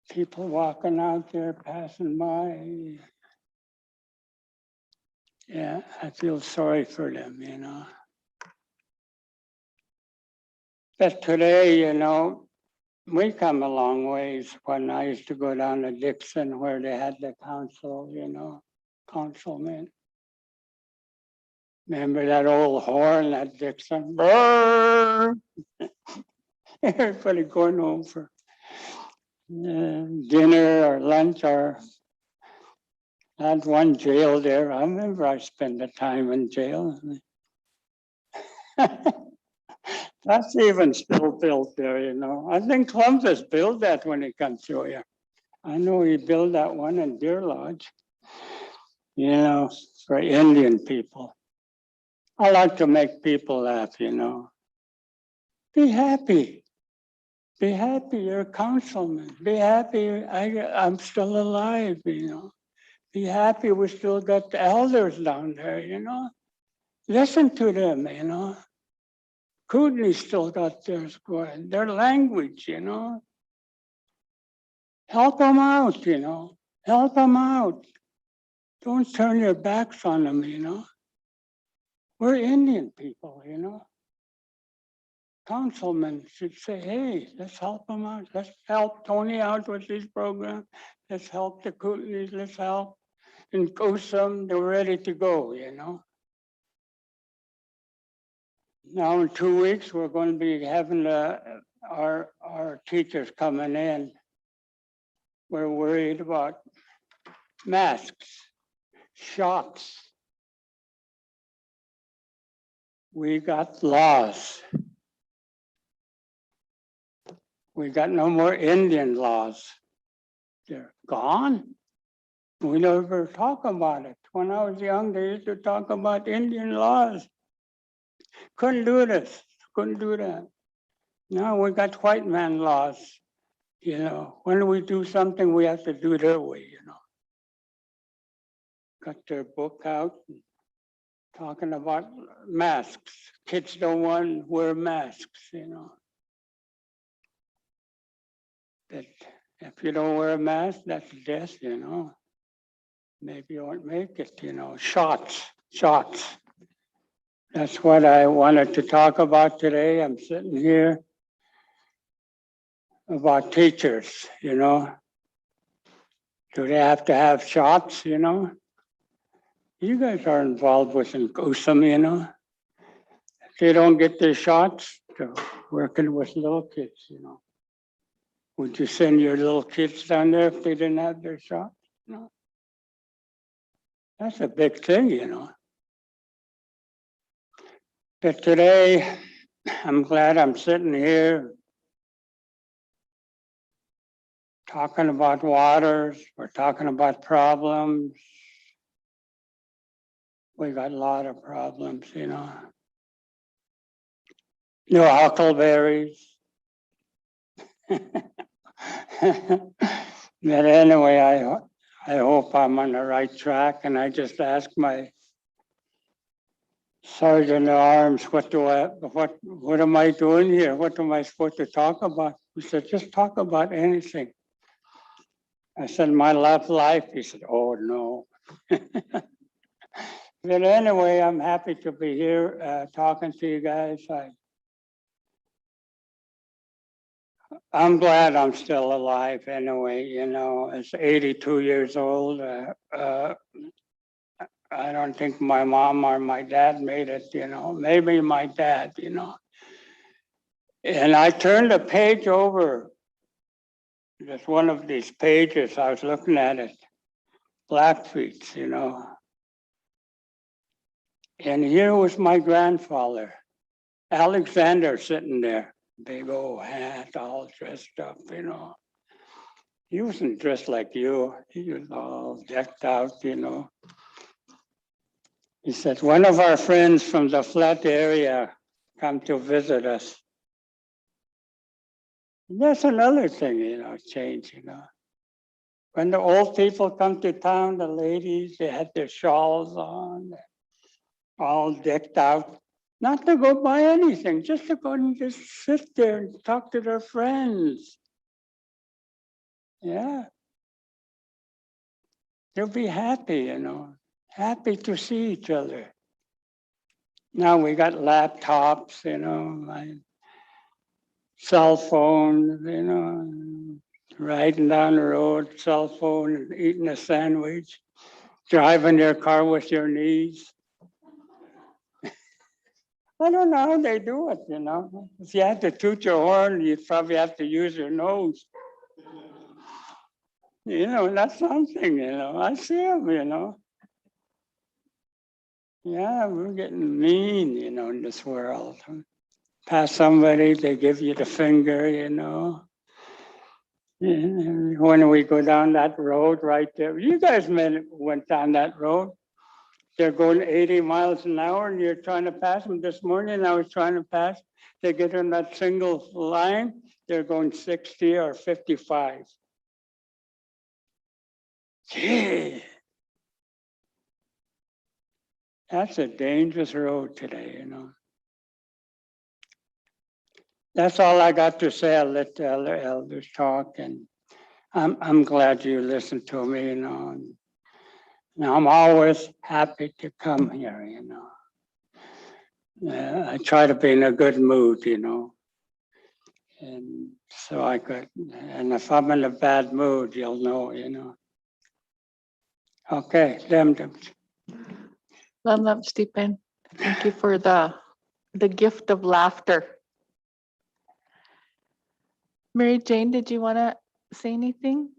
People walking out there passing by. Yeah, I feel sorry for them, you know. But today, you know, we come a long ways. When I used to go down to Dixon where they had the council, you know, councilmen. Remember that old horn at Dixon? Brrr! Everybody going home for dinner or lunch or had one jail there. I remember I spent the time in jail. That's even still built there, you know. I think Columbus built that when he comes through here. I know he built that one in Deer Lodge, you know, for Indian people. I like to make people laugh, you know. Be happy. Be happy, you're a councilman. Be happy, I'm still alive, you know. Be happy we still got the elders down there, Listen to them, Kootenai still got their language, Help them out, Help them out. Don't turn your backs on them, We're Indian people, Councilmen should say, hey, let's help them out. Let's help Tony out with this program. Let's help the Kootenays. Let's help in Kusum. They're ready to go, Now in 2 weeks, we're going to be having our teachers coming in. We're worried about masks, shots. We got laws. We got no more Indian laws. They're gone. We never talk about it. When I was young, they used to talk about Indian laws. Couldn't do this, couldn't do that. Now we got white man laws. When we do something, we have to do their way, Got their book out, talking about masks. Kids don't want to wear masks, That if you don't wear a mask, that's death, Maybe you won't make it, Shots. That's what I wanted to talk about today. I'm sitting here about teachers, Do they have to have shots, You guys are involved with Kusum, If they don't get their shots, they're working with little kids, Would you send your little kids down there if they didn't have their shots? No. That's a big thing, But today, I'm glad I'm sitting here talking about waters. We're talking about problems. We got a lot of problems, No huckleberries. But anyway, I hope I'm on the right track, and I just asked my Sergeant at Arms, what am I doing here? What am I supposed to talk about? He said, just talk about anything. I said, my love life. He said, oh no. But anyway, I'm happy to be here talking to you guys. I'm glad I'm still alive anyway, It's 82 years old. I don't think my mom or my dad made it, maybe my dad, And I turned a page over. Just one of these pages, I was looking at it, Blackfeet, And here was my grandfather, Alexander, sitting there, big old hat, all dressed up, He wasn't dressed like you. He was all decked out, He said, one of our friends from the flat area come to visit us. And that's another thing, change, When the old people come to town, the ladies, they had their shawls on, all decked out. Not to go buy anything, just to go and just sit there and talk to their friends. Yeah. They'll be happy, happy to see each other. Now we got laptops, my cell phone, riding down the road, cell phone, and eating a sandwich, driving your car with your knees. I don't know how they do it, If you had to toot your horn, you'd probably have to use your nose. That's something, I see them, Yeah, we're getting mean, in this world. Pass somebody, they give you the finger, When we go down that road right there, you guys went down that road. They're going 80 miles an hour and you're trying to pass them. This morning I was trying to pass. They get in that single line, they're going 60 or 55. Gee, That's a dangerous road today, you know. That's all I got to say. I'll let the other elders talk, and I'm glad you listened to me, you know. And I'm always happy to come here, you know. I try to be in a good mood, you know. And so I could, and if I'm in a bad mood, you'll know, you know. Okay, them. Love, Stephen. Thank you for the gift of laughter. Mary Jane, did you want to say anything?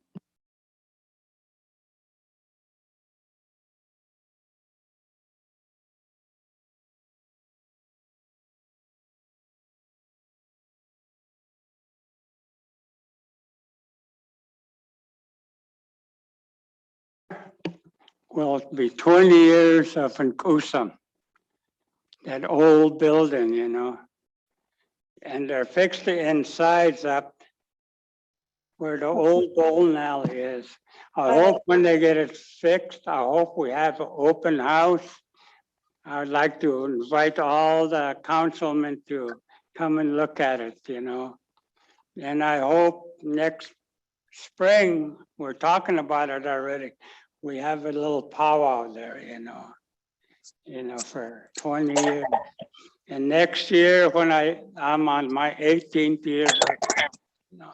Well, it'll be 20 years of Inclusivity, that old building, you know. And they're fixed the insides up where the old bowling alley is. I hope when they get it fixed, I hope we have an open house. I'd like to invite all the councilmen to come and look at it, you know. And I hope next spring, we're talking about it already, we have a little powwow there, you know, for 20 years. And next year, when I'm on my 18th year, you know,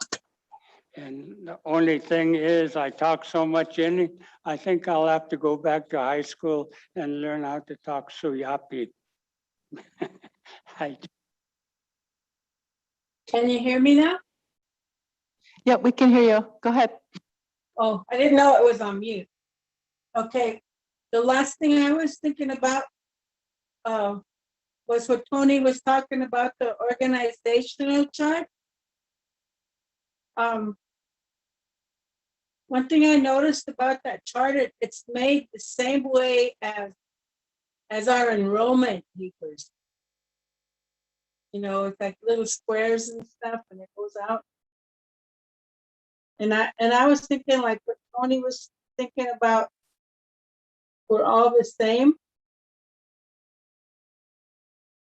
and the only thing is, I talk so much in it, I think I'll have to go back to high school and learn how to talk Suyapi. Can you hear me now? Yeah, we can hear you. Go ahead. Oh, I didn't know it was on mute. Okay, the last thing I was thinking about was what Tony was talking about, the organizational chart. One thing I noticed about that chart, it's made the same way as our enrollment papers. You know, it's like little squares and stuff, and it goes out. And I was thinking, like what Tony was thinking about, we're all the same.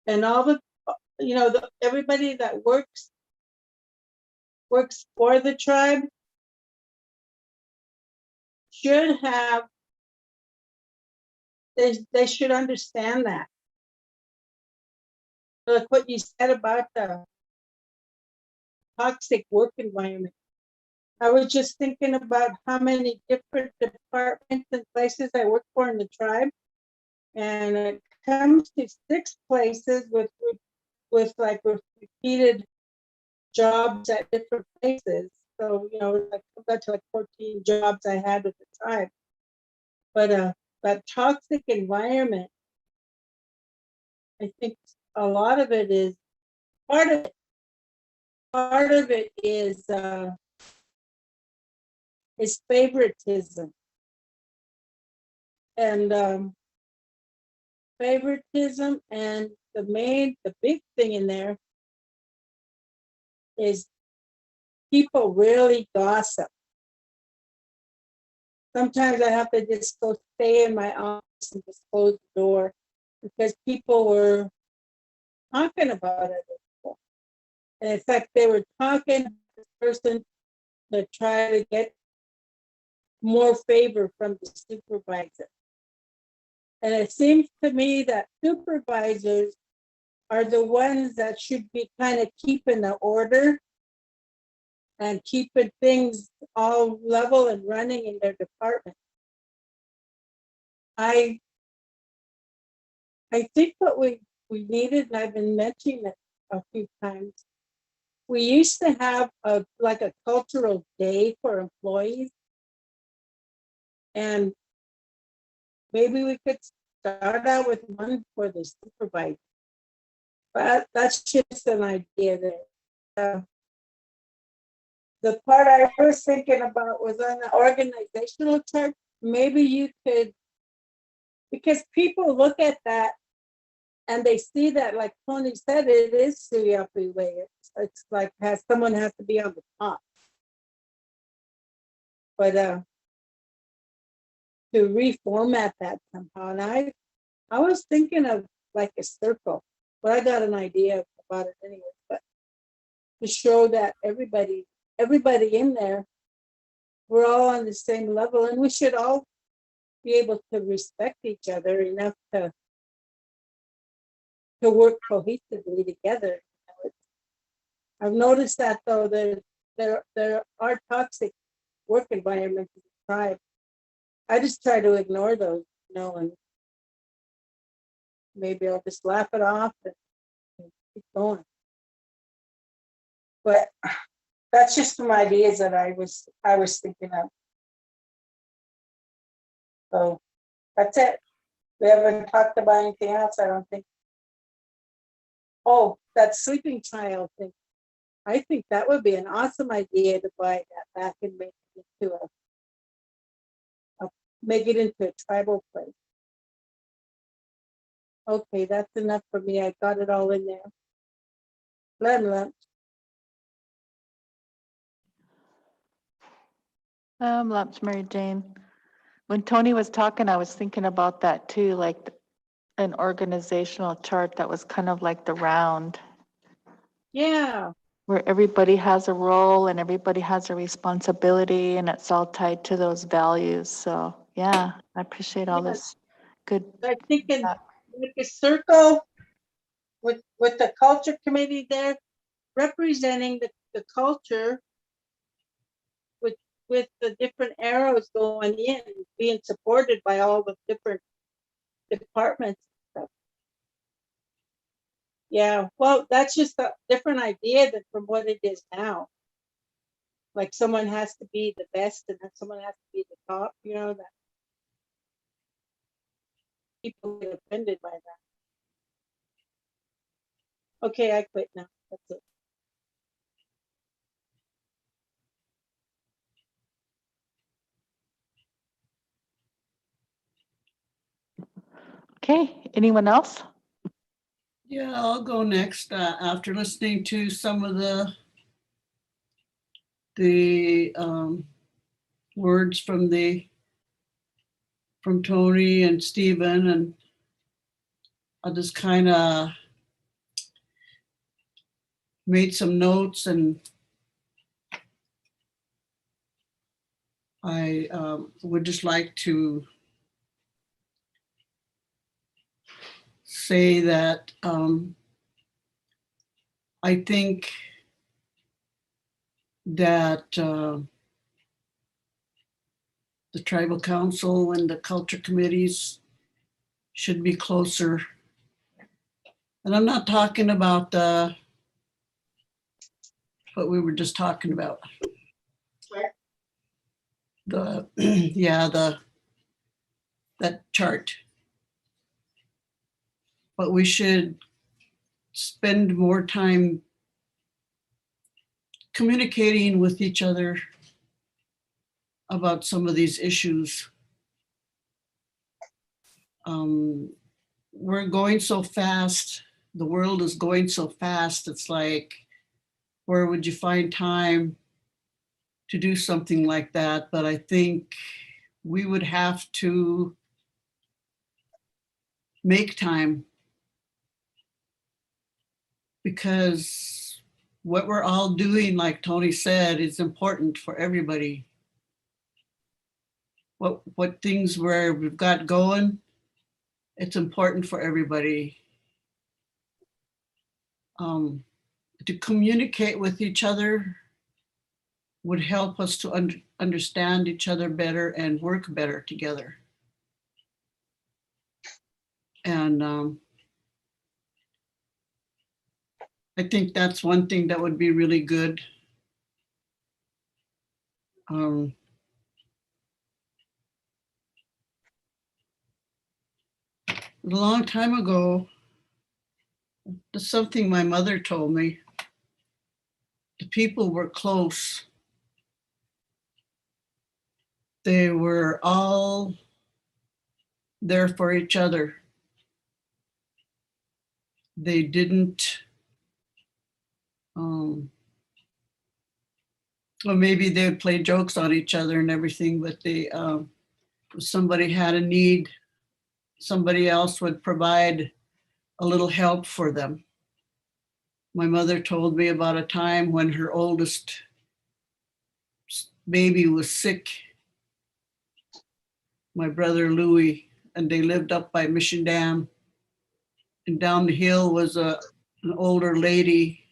And all the, you know, everybody that works for the tribe should have, they should understand that. Like what you said about the toxic work environment. I was just thinking about how many different departments and places I work for in the tribe. And it comes to 6 places with like repeated jobs at different places. So, you know, like got to like 14 jobs I had with the tribe. But that toxic environment, I think a lot of it is part of it is favoritism. And favoritism, and the big thing in there is people really gossip. Sometimes I have to just go stay in my office and just close the door because people were talking about it. And it's like they were talking to the person to try to get more favor from the supervisor. And it seems to me that supervisors are the ones that should be kind of keeping the order and keeping things all level and running in their department. I think what we needed, and I've been mentioning it a few times, we used to have a cultural day for employees. And maybe we could start out with one for the supervisor. But that's just an idea there. The part I was thinking about was on the organizational chart. Maybe you could, because people look at that and they see that, like Tony said, it is Suyapi way. It's like someone has to be on the top. But to reformat that somehow, and I was thinking of like a circle, but I got an idea about it anyway, but to show that everybody in there, we're all on the same level, and we should all be able to respect each other enough to work cohesively together. I've noticed that though, there are toxic work environments in the tribe. I just try to ignore those, and maybe I'll just laugh it off and keep going. But that's just some ideas that I was thinking of. So that's it. We haven't talked about anything else, I don't think. Oh, that sleeping child thing. I think that would be an awesome idea to buy that back and make it into a tribal place. Okay, that's enough for me. I got it all in there. Lunch. Lumps, Mary Jane. When Tony was talking, I was thinking about that too, like an organizational chart that was kind of like the round, Yeah, where everybody has a role and everybody has a responsibility, and it's all tied to those values. So yeah, I appreciate all Yeah. this good. I'm thinking like a circle with the culture committee there representing the culture with the different arrows going in, being supported by all the different departments and stuff. Yeah, well, that's just a different idea than from what it is now. Like someone has to be the best and then someone has to be the top, that people get offended by that. Okay, I quit now. That's it. Okay, anyone else? Yeah, I'll go next. After listening to some of the words from Tony and Stephen, and I just kind of made some notes, and I would just like to say that I think that the tribal council and the culture committees should be closer. And I'm not talking about what we were just talking about. That chart. But we should spend more time communicating with each other about some of these issues. We're going so fast. The world is going so fast. It's like, where would you find time to do something like that? But I think we would have to make time, because what we're all doing, like Tony said, is important for everybody. What things we've got going, it's important for everybody. To communicate with each other would help us to understand each other better and work better together. And I think that's one thing that would be really good. A long time ago, there's something my mother told me. The people were close. They were all there for each other. They didn't, well, maybe they would play jokes on each other and everything, but if somebody had a need, somebody else would provide a little help for them. My mother told me about a time when her oldest baby was sick, my brother Louis, and they lived up by Mission Dam. And down the hill was an older lady.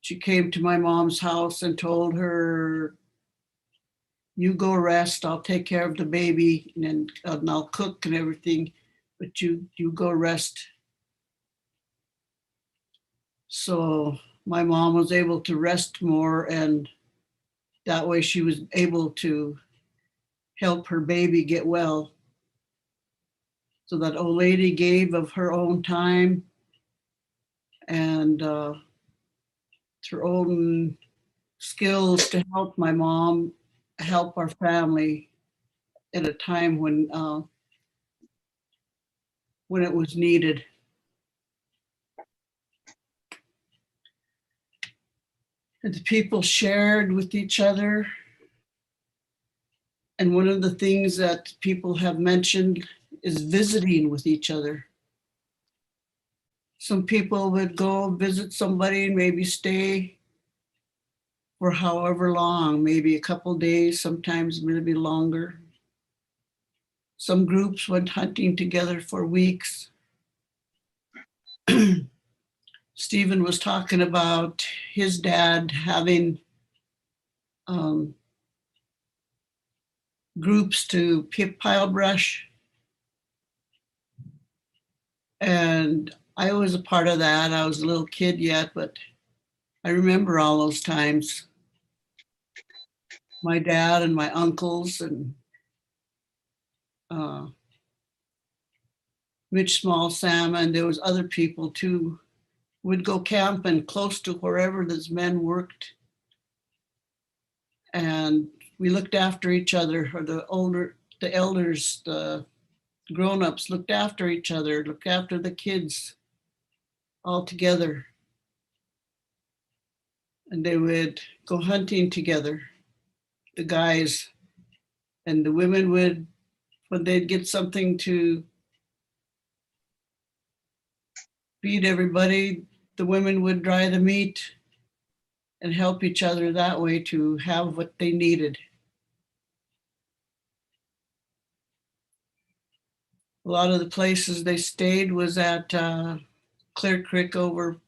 She came to my mom's house and told her, "You go rest, I'll take care of the baby and I'll cook and everything, but you go rest." So my mom was able to rest more, and that way she was able to help her baby get well. So that old lady gave of her own time and her own skills to help my mom, help our family at a time when it was needed. And the people shared with each other. And one of the things that people have mentioned is visiting with each other. Some people would go visit somebody and maybe stay for however long, maybe a couple days, sometimes maybe longer. Some groups went hunting together for weeks. Stephen was talking about his dad having groups to pile brush. And I was a part of that. I was a little kid yet, but I remember all those times. My dad and my uncles and Mitch Small Sam, and there was other people too, would go camping close to wherever those men worked. And we looked after each other, or the elders, the grown-ups looked after each other, looked after the kids all together. And they would go hunting together, the guys, and the women would, when they'd get something to feed everybody, the women would dry the meat and help each other that way to have what they needed. A lot of the places they stayed was at Clear Creek over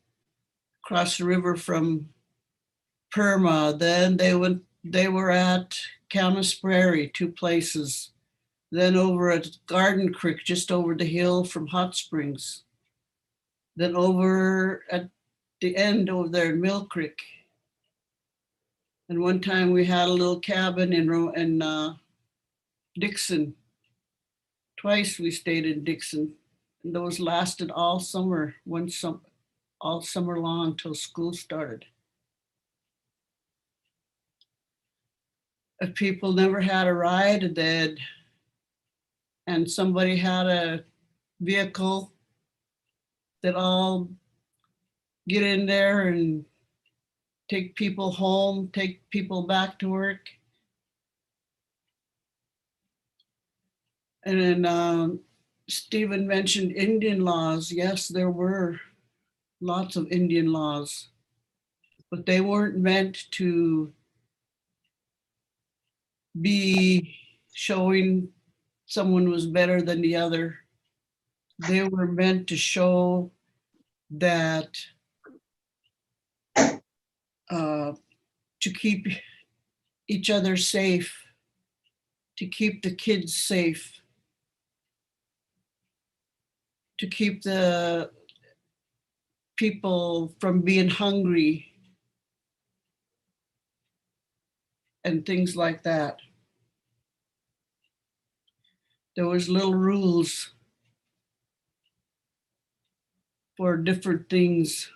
across the river from Perma. Then they were at Camas Prairie, 2 places. Then over at Garden Creek, just over the hill from Hot Springs. Then over at the end over there in Mill Creek. And one time we had a little cabin in Dixon. Twice we stayed in Dixon. And those lasted all summer, all summer long till school started. If people never had a ride, and somebody had a vehicle, that all get in there and take people home, take people back to work. And then Stephen mentioned Indian laws. Yes, there were lots of Indian laws, but they weren't meant to be showing someone was better than the other. They were meant to show that to keep each other safe, to keep the kids safe, to keep the people from being hungry and things like that. There was little rules for different things.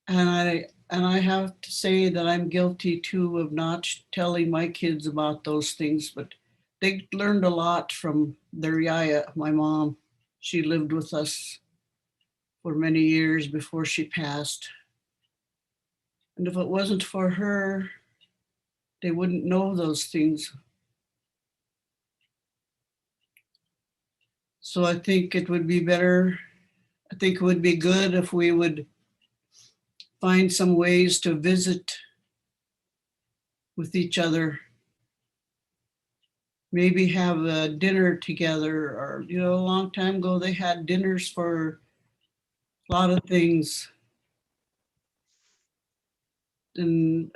And I have to say that I'm guilty too of not telling my kids about those things, but they learned a lot from their yaya, my mom. She lived with us for many years before she passed. And if it wasn't for her, they wouldn't know those things. So I think it would be better, I think it would be good if we would find some ways to visit with each other. Maybe have a dinner together, or, you know, a long time ago, they had dinners for a lot of things. And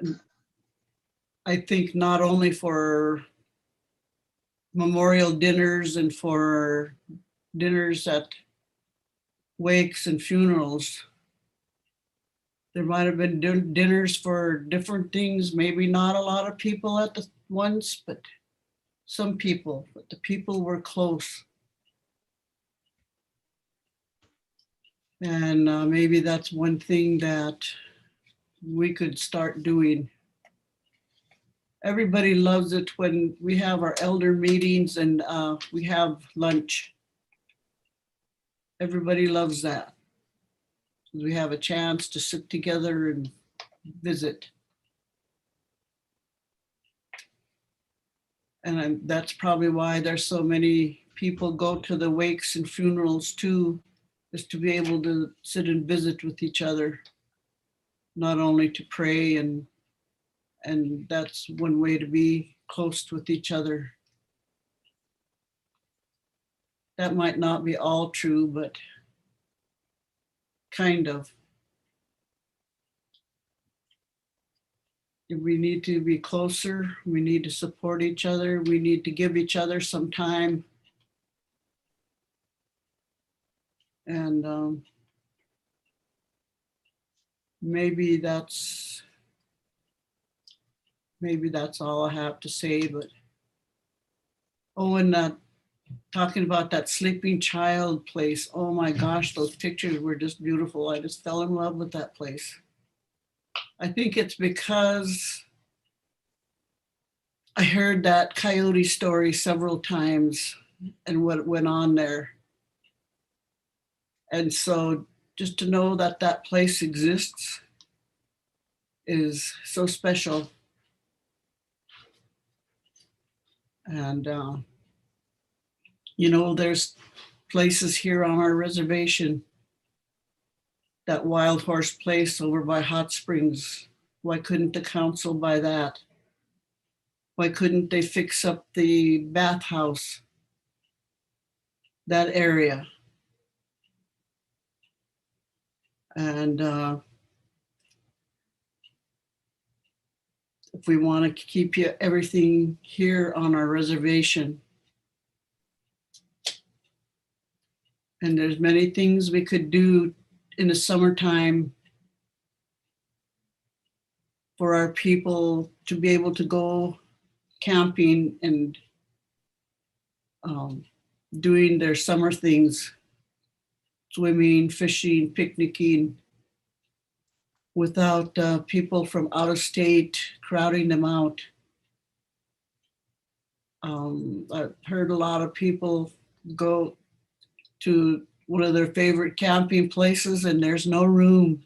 I think not only for memorial dinners and for dinners at wakes and funerals, there might have been dinners for different things, maybe not a lot of people at the once, but some people, but the people were close. And maybe that's one thing that we could start doing. Everybody loves it when we have our elder meetings and we have lunch. Everybody loves that. We have a chance to sit together and visit. And that's probably why there's so many people go to the wakes and funerals too, is to be able to sit and visit with each other, not only to pray, and that's one way to be close with each other. That might not be all true, but kind of. We need to be closer. We need to support each other. We need to give each other some time. And maybe that's all I have to say. But oh, and talking about that sleeping child place. Oh my gosh, those pictures were just beautiful. I just fell in love with that place. I think it's because I heard that coyote story several times and what went on there. And so just to know that that place exists is so special. And, you know, there's places here on our reservation, that Wild Horse Place over by Hot Springs. Why couldn't the council buy that? Why couldn't they fix up the bathhouse, that area? And if we want to keep everything here on our reservation, and there's many things we could do in the summertime for our people to be able to go camping and doing their summer things, swimming, fishing, picnicking, without people from out of state crowding them out. I've heard a lot of people go to one of their favorite camping places and there's no room,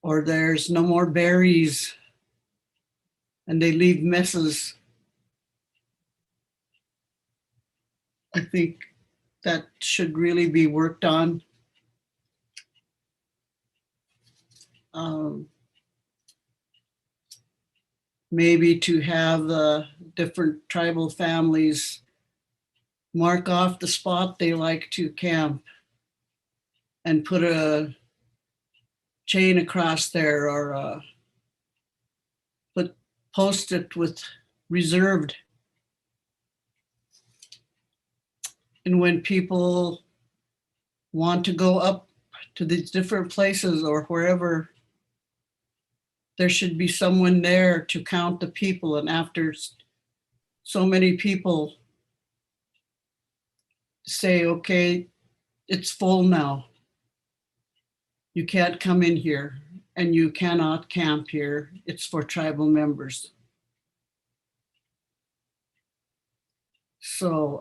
or there's no more berries, and they leave messes. I think that should really be worked on. Maybe to have the different tribal families mark off the spot they like to camp and put a chain across there, or post it with reserved. And when people want to go up to these different places or wherever, there should be someone there to count the people. And after so many people say, okay, it's full now, you can't come in here and you cannot camp here, it's for tribal members. So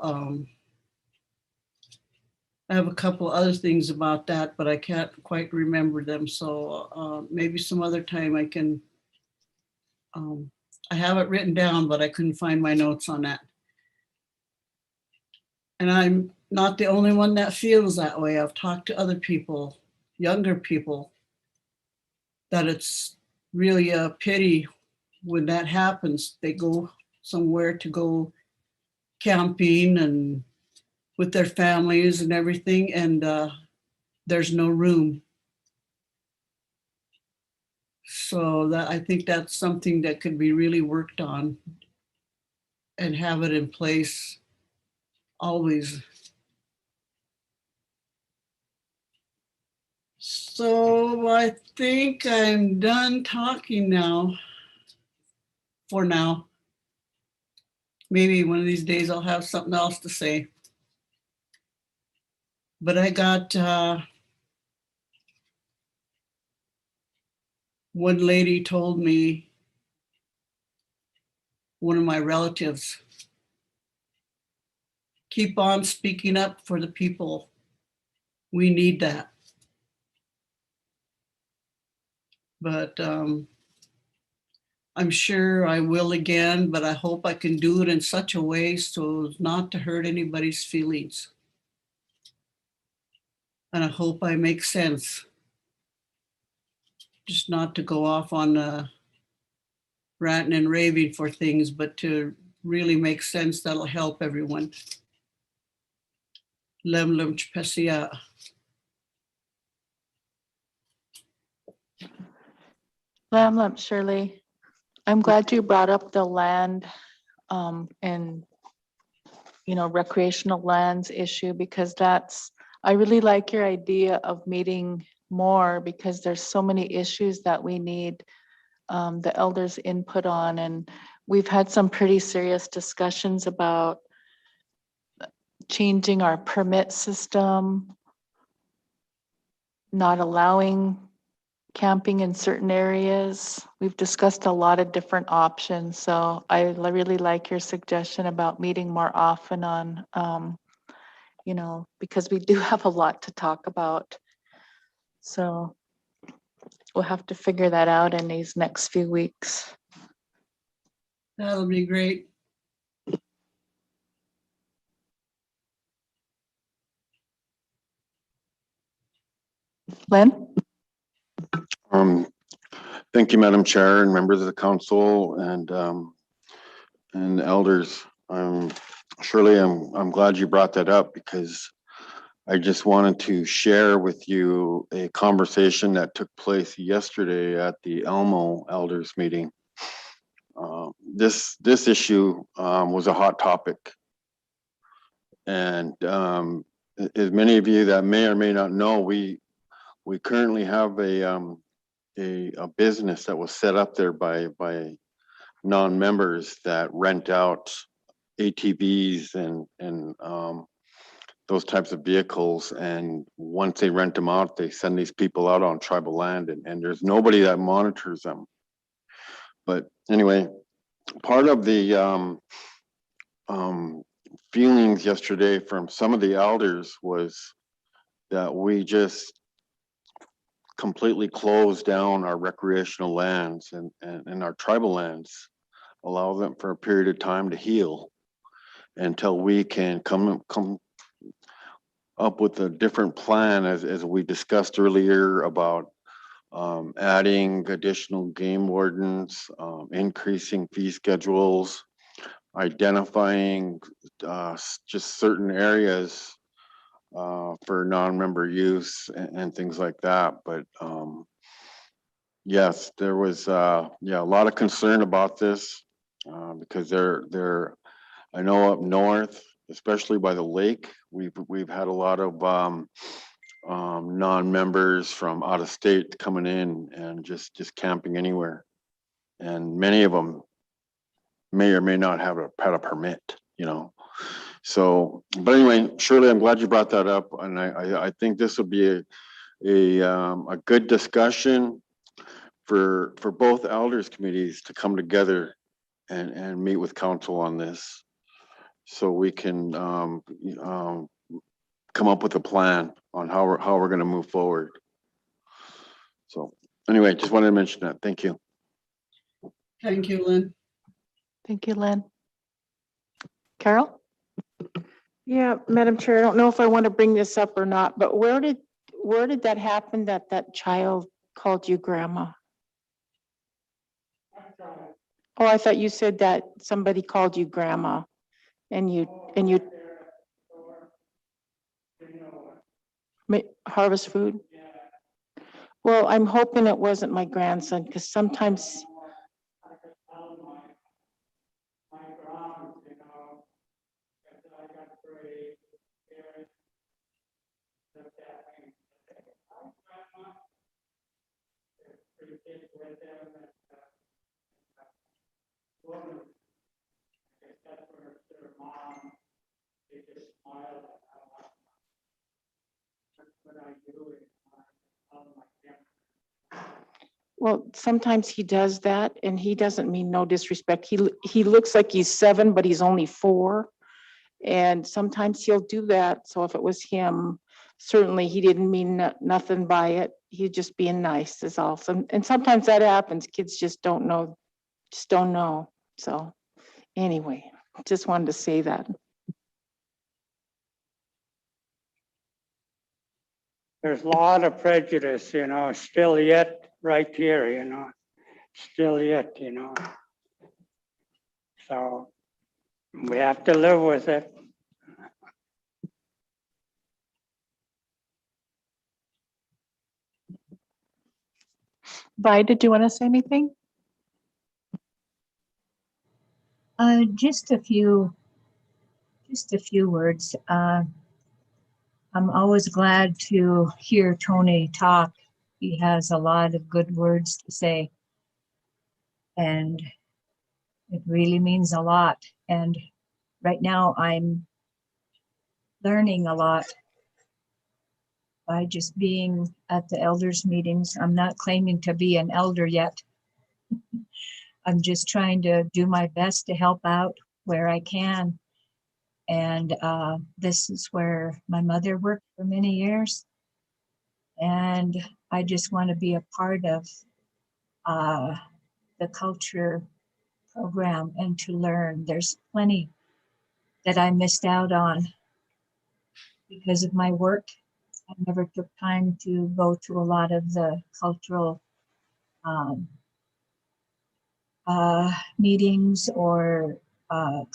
I have a couple other things about that, but I can't quite remember them. So maybe some other time I can, I have it written down, but I couldn't find my notes on that. And I'm not the only one that feels that way. I've talked to other people, younger people, that it's really a pity when that happens. They go somewhere to go camping and with their families and everything, and there's no room. So that, I think that's something that could be really worked on and have it in place always. So I think I'm done talking now, for now. Maybe one of these days I'll have something else to say. But I got one lady told me, one of my relatives, keep on speaking up for the people. We need that. But I'm sure I will again, but I hope I can do it in such a way so as not to hurt anybody's feelings. And I hope I make sense. Just not to go off on ranting and raving for things, but to really make sense that'll help everyone. Lem lem chpesia. Lam, Shirley, I'm glad you brought up the land and, you know, recreational lands issue, because I really like your idea of meeting more, because there's so many issues that we need the elders' input on. And we've had some pretty serious discussions about changing our permit system, not allowing camping in certain areas. We've discussed a lot of different options. So I really like your suggestion about meeting more often on, you know, because we do have a lot to talk about. So we'll have to figure that out in these next few weeks. That'll be great. Lynn? Thank you, Madam Chair and members of the council and elders. Shirley, I'm glad you brought that up, because I just wanted to share with you a conversation that took place yesterday at the Elmo elders meeting. This issue was a hot topic, and as many of you that may or may not know, we currently have a business that was set up there by non-members that rent out ATVs and those types of vehicles. And once they rent them out, they send these people out on tribal land, and there's nobody that monitors them. But anyway, part of the feelings yesterday from some of the elders was that we just completely close down our recreational lands and our tribal lands, allow them for a period of time to heal until we can come up with a different plan, as we discussed earlier, about adding additional game wardens, increasing fee schedules, identifying just certain areas for non-member use and things like that. But yes, there was a lot of concern about this because I know up north, especially by the lake, we've had a lot of non-members from out of state coming in and just camping anywhere, and many of them may or may not have had a permit, you know. So, but anyway, Shirley, I'm glad you brought that up, and I think this will be a good discussion for both elders committees to come together and meet with council on this, so we can come up with a plan on how we're going to move forward. So anyway, just wanted to mention that. Thank you. Thank you, Lynn. Thank you, Lynn. Carol? Yeah, Madam Chair, I don't know if I want to bring this up or not, but where did that happen that that child called you grandma? Oh, I thought you said that somebody called you grandma and you harvest food? Well, I'm hoping it wasn't my grandson, because sometimes. Well, sometimes he does that, and he doesn't mean no disrespect. He looks like he's 7, but he's only 4. And sometimes he'll do that. So if it was him, certainly he didn't mean nothing by it. He's just being nice is all. And sometimes that happens. Kids just don't know, So anyway, just wanted to say that. There's a lot of prejudice, still yet right here, still yet, So we have to live with it. Vi, did you want to say anything? Just a few words. I'm always glad to hear Tony talk. He has a lot of good words to say, and it really means a lot. And right now I'm learning a lot by just being at the elders meetings. I'm not claiming to be an elder yet. I'm just trying to do my best to help out where I can. And this is where my mother worked for many years. And I just want to be a part of the culture program and to learn. There's plenty that I missed out on because of my work. I never took time to go to a lot of the cultural meetings or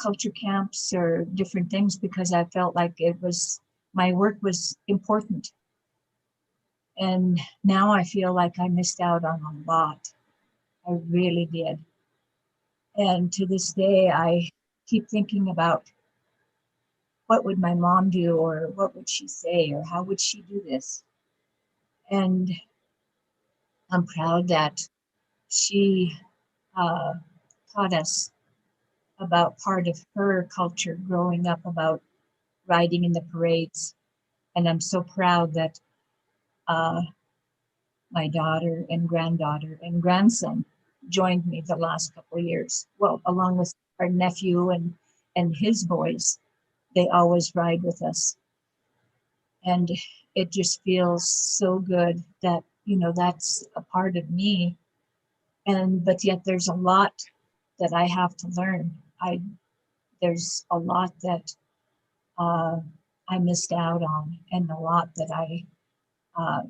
culture camps or different things because I felt like my work was important. And now I feel like I missed out on a lot. I really did. And to this day, I keep thinking about what would my mom do, or what would she say, or how would she do this? And I'm proud that she taught us about part of her culture growing up, about riding in the parades. And I'm so proud that my daughter and granddaughter and grandson joined me the last couple of years. Well, along with our nephew and his boys, they always ride with us. And it just feels so good that, that's a part of me. But yet there's a lot that I have to learn. There's a lot that I missed out on, and a lot that I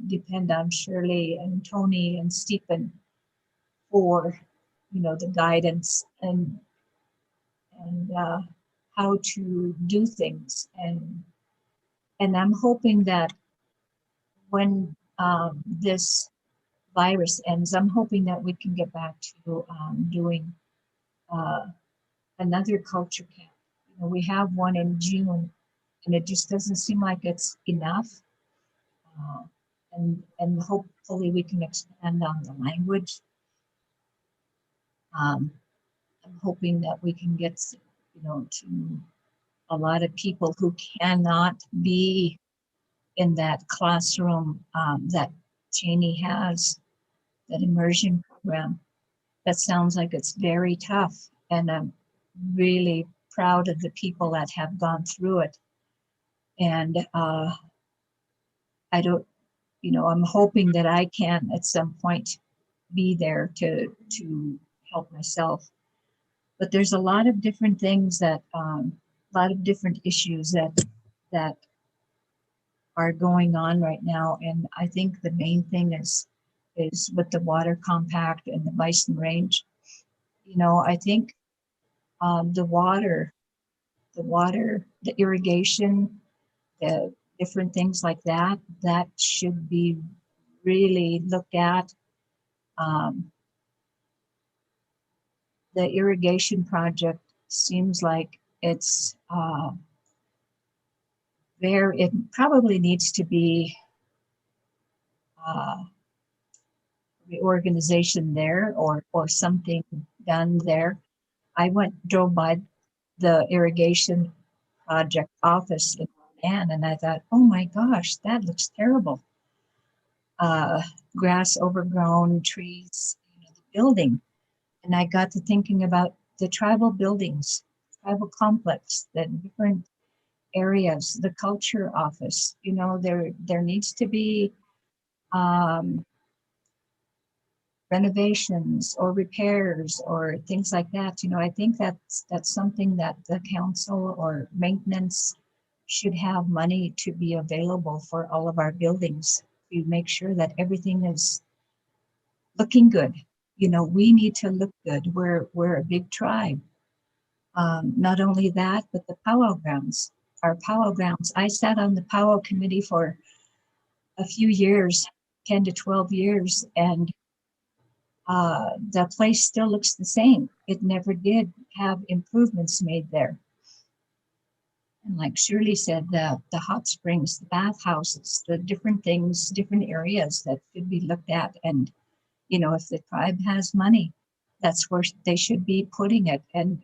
depend on Shirley and Tony and Stephen for, the guidance and how to do things. And I'm hoping that when this virus ends, I'm hoping that we can get back to doing another culture camp. We have one in June, and it just doesn't seem like it's enough. And hopefully we can expand on the language. I'm hoping that we can get, to a lot of people who cannot be in that classroom that Cheney has, that immersion program. That sounds like it's very tough, and I'm really proud of the people that have gone through it. And I don't, I'm hoping that I can at some point be there to help myself. But there's a lot of different things that, a lot of different issues that that are going on right now. And I think the main thing is with the water compact and the Bison Range. You know, I think the water, the irrigation, the different things like that, that should be really looked at. The irrigation project seems like it's it probably needs to be reorganization there or something done there. I drove by the irrigation project office in Ann, and I thought, oh my gosh, that looks terrible. Grass overgrown, trees, the building. And I got to thinking about the tribal buildings, tribal complex, the different areas, the culture office. There needs to be renovations or repairs or things like that. I think that's something that the council or maintenance should have money to be available for all of our buildings to make sure that everything is looking good. We need to look good. We're a big tribe. Not only that, but the powwow grounds, our powwow grounds. I sat on the powwow committee for a few years, 10 to 12 years, and the place still looks the same. It never did have improvements made there. And like Shirley said, the hot springs, the bathhouses, the different things, different areas that should be looked at. And, if the tribe has money, that's where they should be putting it. And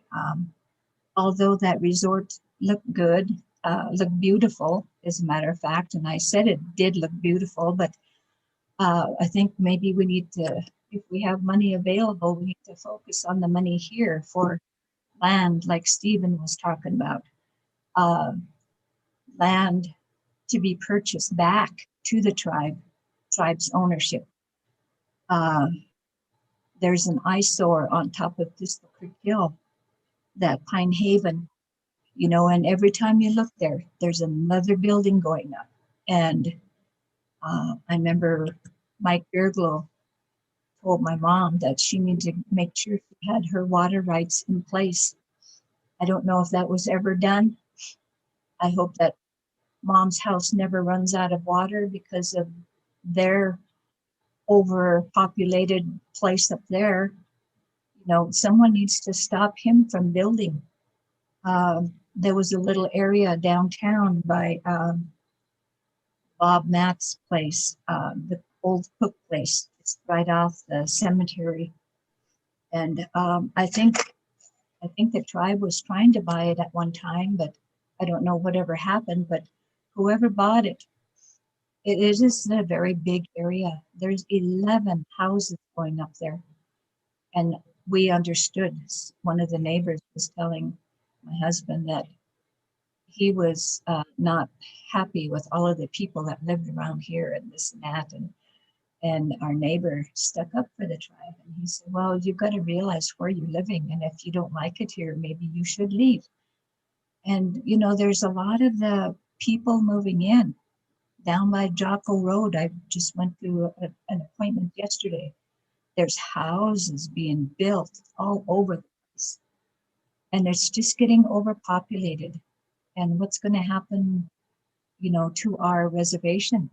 although that resort looked good, looked beautiful, as a matter of fact, and I said it did look beautiful, but I think maybe we need to, if we have money available, we need to focus on the money here for land, like Stephen was talking about. Land to be purchased back to the tribe's ownership. There's an eyesore on top of Pistol Creek Hill, that Pine Haven, and every time you look there, there's another building going up. And I remember Mike Berglow told my mom that she needed to make sure she had her water rights in place. I don't know if that was ever done. I hope that Mom's house never runs out of water because of their overpopulated place up there. Someone needs to stop him from building. There was a little area downtown by Bob Matt's place, the old cook place. It's right off the cemetery. And I think the tribe was trying to buy it at one time, but I don't know whatever happened. But whoever bought it, it is a very big area. There's 11 houses going up there. And we understood, one of the neighbors was telling my husband that he was not happy with all of the people that lived around here and this and that. And our neighbor stuck up for the tribe. And he said, well, you've got to realize where you're living. And if you don't like it here, maybe you should leave. And, there's a lot of the people moving in down by Jocko Road. I just went to an appointment yesterday. There's houses being built all over the place. And it's just getting overpopulated. And what's going to happen, to our reservation?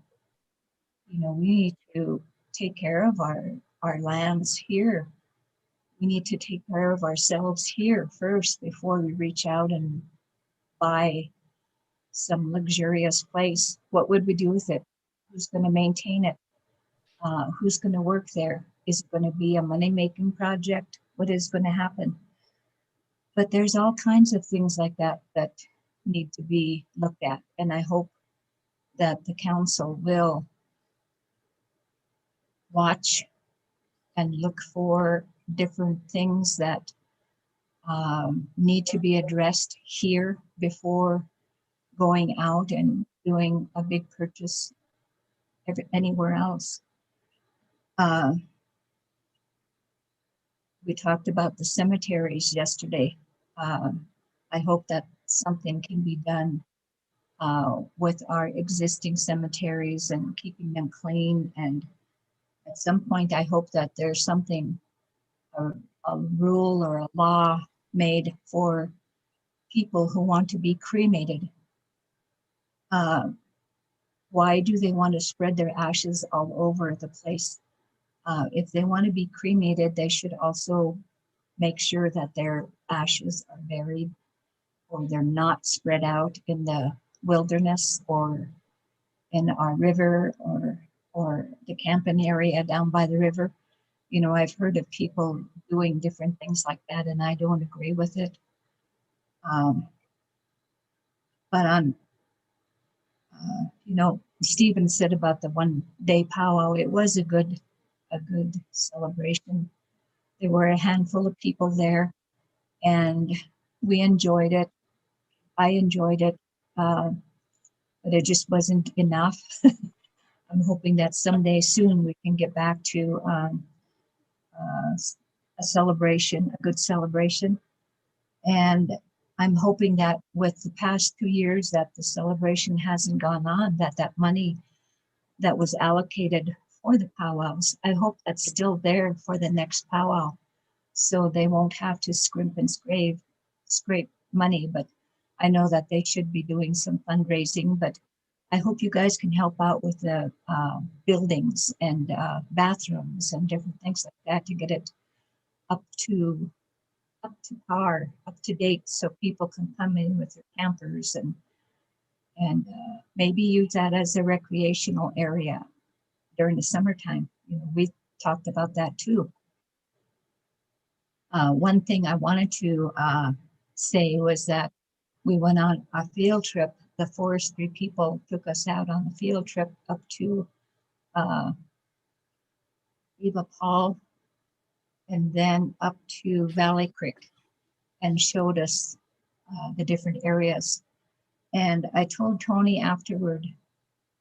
We need to take care of our lands here. We need to take care of ourselves here first before we reach out and buy some luxurious place. What would we do with it? Who's going to maintain it? Who's going to work there? Is it going to be a money-making project? What is going to happen? But there's all kinds of things like that that need to be looked at. And I hope that the council will watch and look for different things that need to be addressed here before going out and doing a big purchase anywhere else. We talked about the cemeteries yesterday. I hope that something can be done with our existing cemeteries and keeping them clean. And at some point, I hope that there's something, a rule or a law made for people who want to be cremated. Why do they want to spread their ashes all over the place? If they want to be cremated, they should also make sure that their ashes are buried, or they're not spread out in the wilderness or in our river or the camping area down by the river. You know, I've heard of people doing different things like that, and I don't agree with it. But on, you know, Stephen said about the 1-day powwow, it was a good celebration. There were a handful of people there, and we enjoyed it. I enjoyed it, but it just wasn't enough. I'm hoping that someday soon we can get back to a celebration, a good celebration. And I'm hoping that with the past 2 years that the celebration hasn't gone on, that money that was allocated for the powwows, I hope that's still there for the next powwow, so they won't have to scrimp and scrape money. But I know that they should be doing some fundraising, but I hope you guys can help out with the buildings and bathrooms and different things like that to get it up to par, up to date, so people can come in with their campers and maybe use that as a recreational area during the summertime. You know, we talked about that too. One thing I wanted to say was that we went on a field trip. The forestry people took us out on the field trip up to Eva Paul and then up to Valley Creek and showed us the different areas. And I told Tony afterward,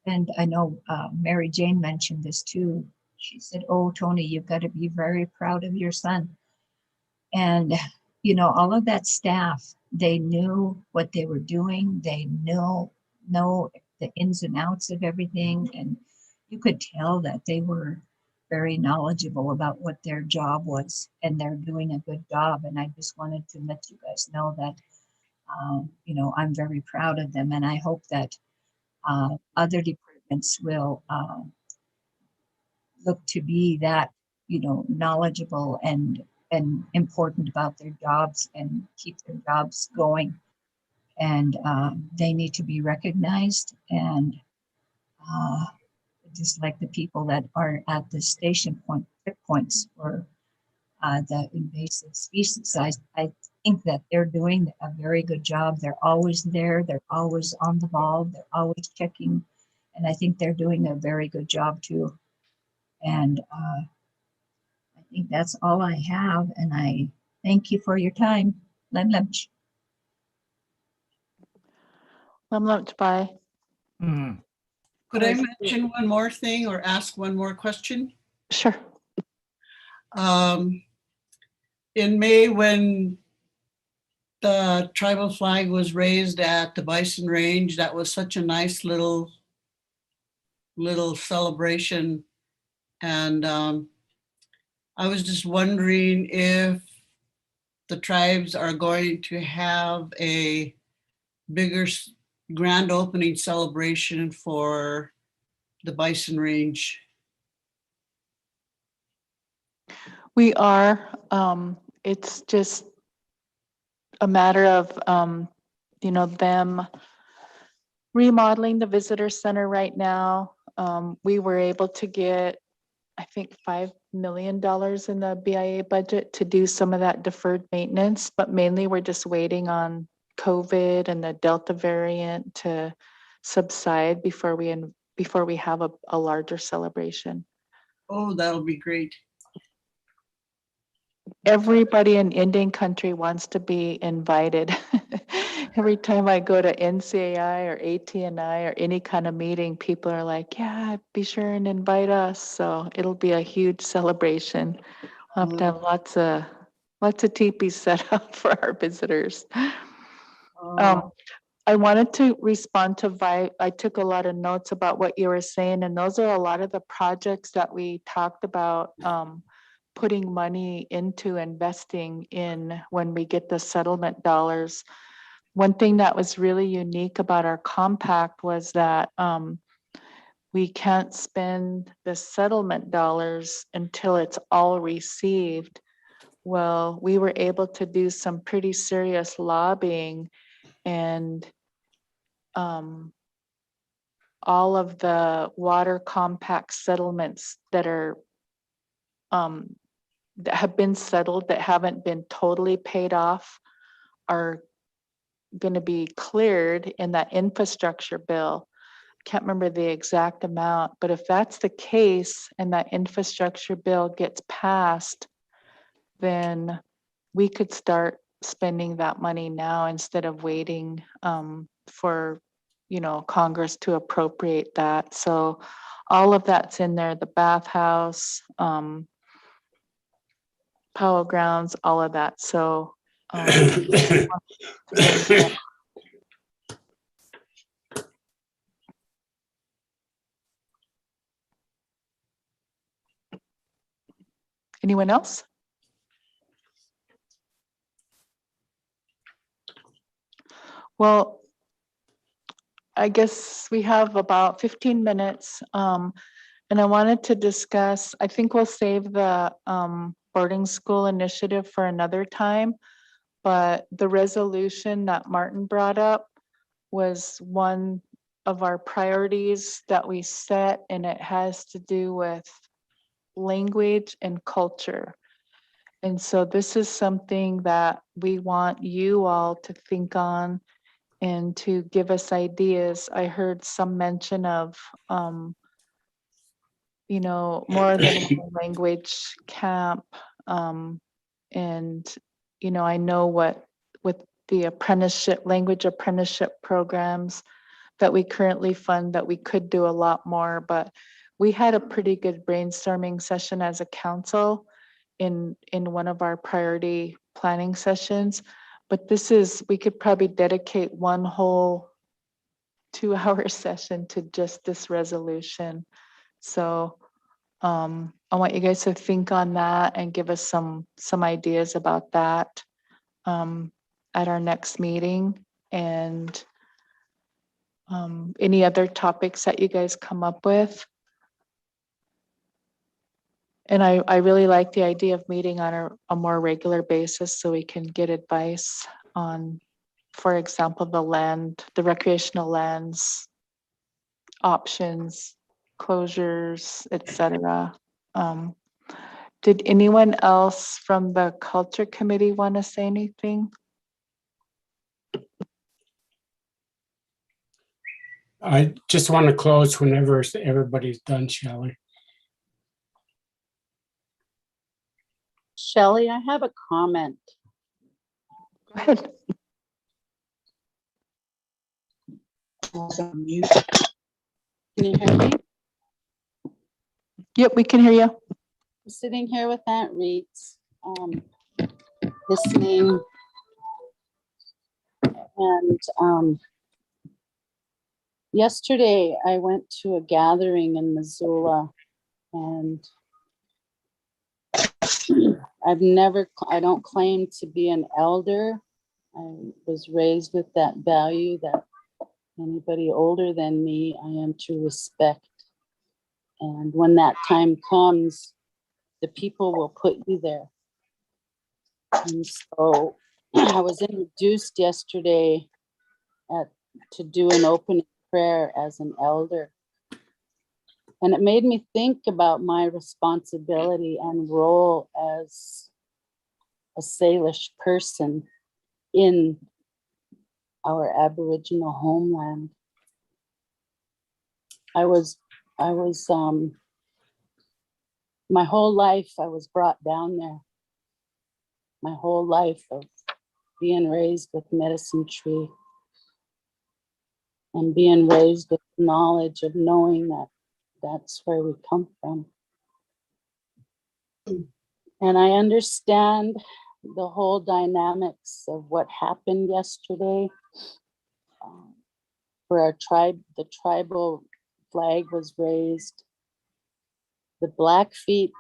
and I know Mary Jane mentioned this too. She said, "Oh, Tony, you've got to be very proud of your son." And, you know, all of that staff, they knew what they were doing. They know the ins and outs of everything. And you could tell that they were very knowledgeable about what their job was, and they're doing a good job. And I just wanted to let you guys know that, you know, I'm very proud of them. And I hope that other departments will look to be that, you know, knowledgeable and important about their jobs and keep their jobs going. And they need to be recognized, and just like the people that are at the station points for the invasive species. I think that they're doing a very good job. They're always there. They're always on the ball. They're always checking. And I think they're doing a very good job too. And I think that's all I have. And I thank you for your time. Lem lunch. Bye. Could I mention one more thing or ask one more question? Sure. In May, when the tribal flag was raised at the Bison Range, that was such a nice little celebration. And I was just wondering if the tribes are going to have a bigger grand opening celebration for the Bison Range. We are. It's just a matter of, you know, them remodeling the visitor center right now. We were able to get, I think, $5 million in the BIA budget to do some of that deferred maintenance, but mainly we're just waiting on COVID and the Delta variant to subside before we have a larger celebration. Oh, that'll be great. Everybody in Indian country wants to be invited. Every time I go to NCAI or ATNI or any kind of meeting, people are like, yeah, be sure and invite us. So it'll be a huge celebration. We'll have to have lots of teepees set up for our visitors. I wanted to respond to Vi. I took a lot of notes about what you were saying, and those are a lot of the projects that we talked about putting money into investing in when we get the settlement dollars. One thing that was really unique about our compact was that we can't spend the settlement dollars until it's all received. Well, we were able to do some pretty serious lobbying, and all of the water compact settlements that are that have been settled, that haven't been totally paid off, are going to be cleared in that infrastructure bill. Can't remember the exact amount, but if that's the case and that infrastructure bill gets passed, then we could start spending that money now instead of waiting for, you know, Congress to appropriate that. So all of that's in there, the bathhouse, Powell grounds, all of that. So anyone else? Well, I guess we have about 15 minutes. And I wanted to discuss, I think we'll save the boarding school initiative for another time, but the resolution that Martin brought up was one of our priorities that we set, and it has to do with language and culture. And so this is something that we want you all to think on and to give us ideas. I heard some mention of, you know, more than one language camp. And, you know, I know what with the apprenticeship, language apprenticeship programs that we currently fund, that we could do a lot more, but we had a pretty good brainstorming session as a council in one of our priority planning sessions. But this is, we could probably dedicate one whole 2-hour session to just this resolution. So I want you guys to think on that and give us some ideas about that at our next meeting. And any other topics that you guys come up with. And I really like the idea of meeting on a more regular basis so we can get advice on, for example, the recreational lands, options, closures, etc. Did anyone else from the culture committee want to say anything? I just want to close whenever everybody's done, Shelley. Shelley, I have a comment. Go ahead. Can you hear me? Yep, we can hear you. I'm sitting here with Aunt Reeds, listening, and yesterday I went to a gathering in Missoula, and I don't claim to be an elder. I was raised with that value that anybody older than me, I am to respect. And when that time comes, the people will put you there. And so I was introduced yesterday to do an opening prayer as an elder. And it made me think about my responsibility and role as a Salish person in our Aboriginal homeland. I was my whole life I was brought down there. My whole life of being raised with Medicine Tree and being raised with knowledge of knowing that that's where we come from. And I understand the whole dynamics of what happened yesterday. where our tribe, the tribal flag was raised. The Blackfeet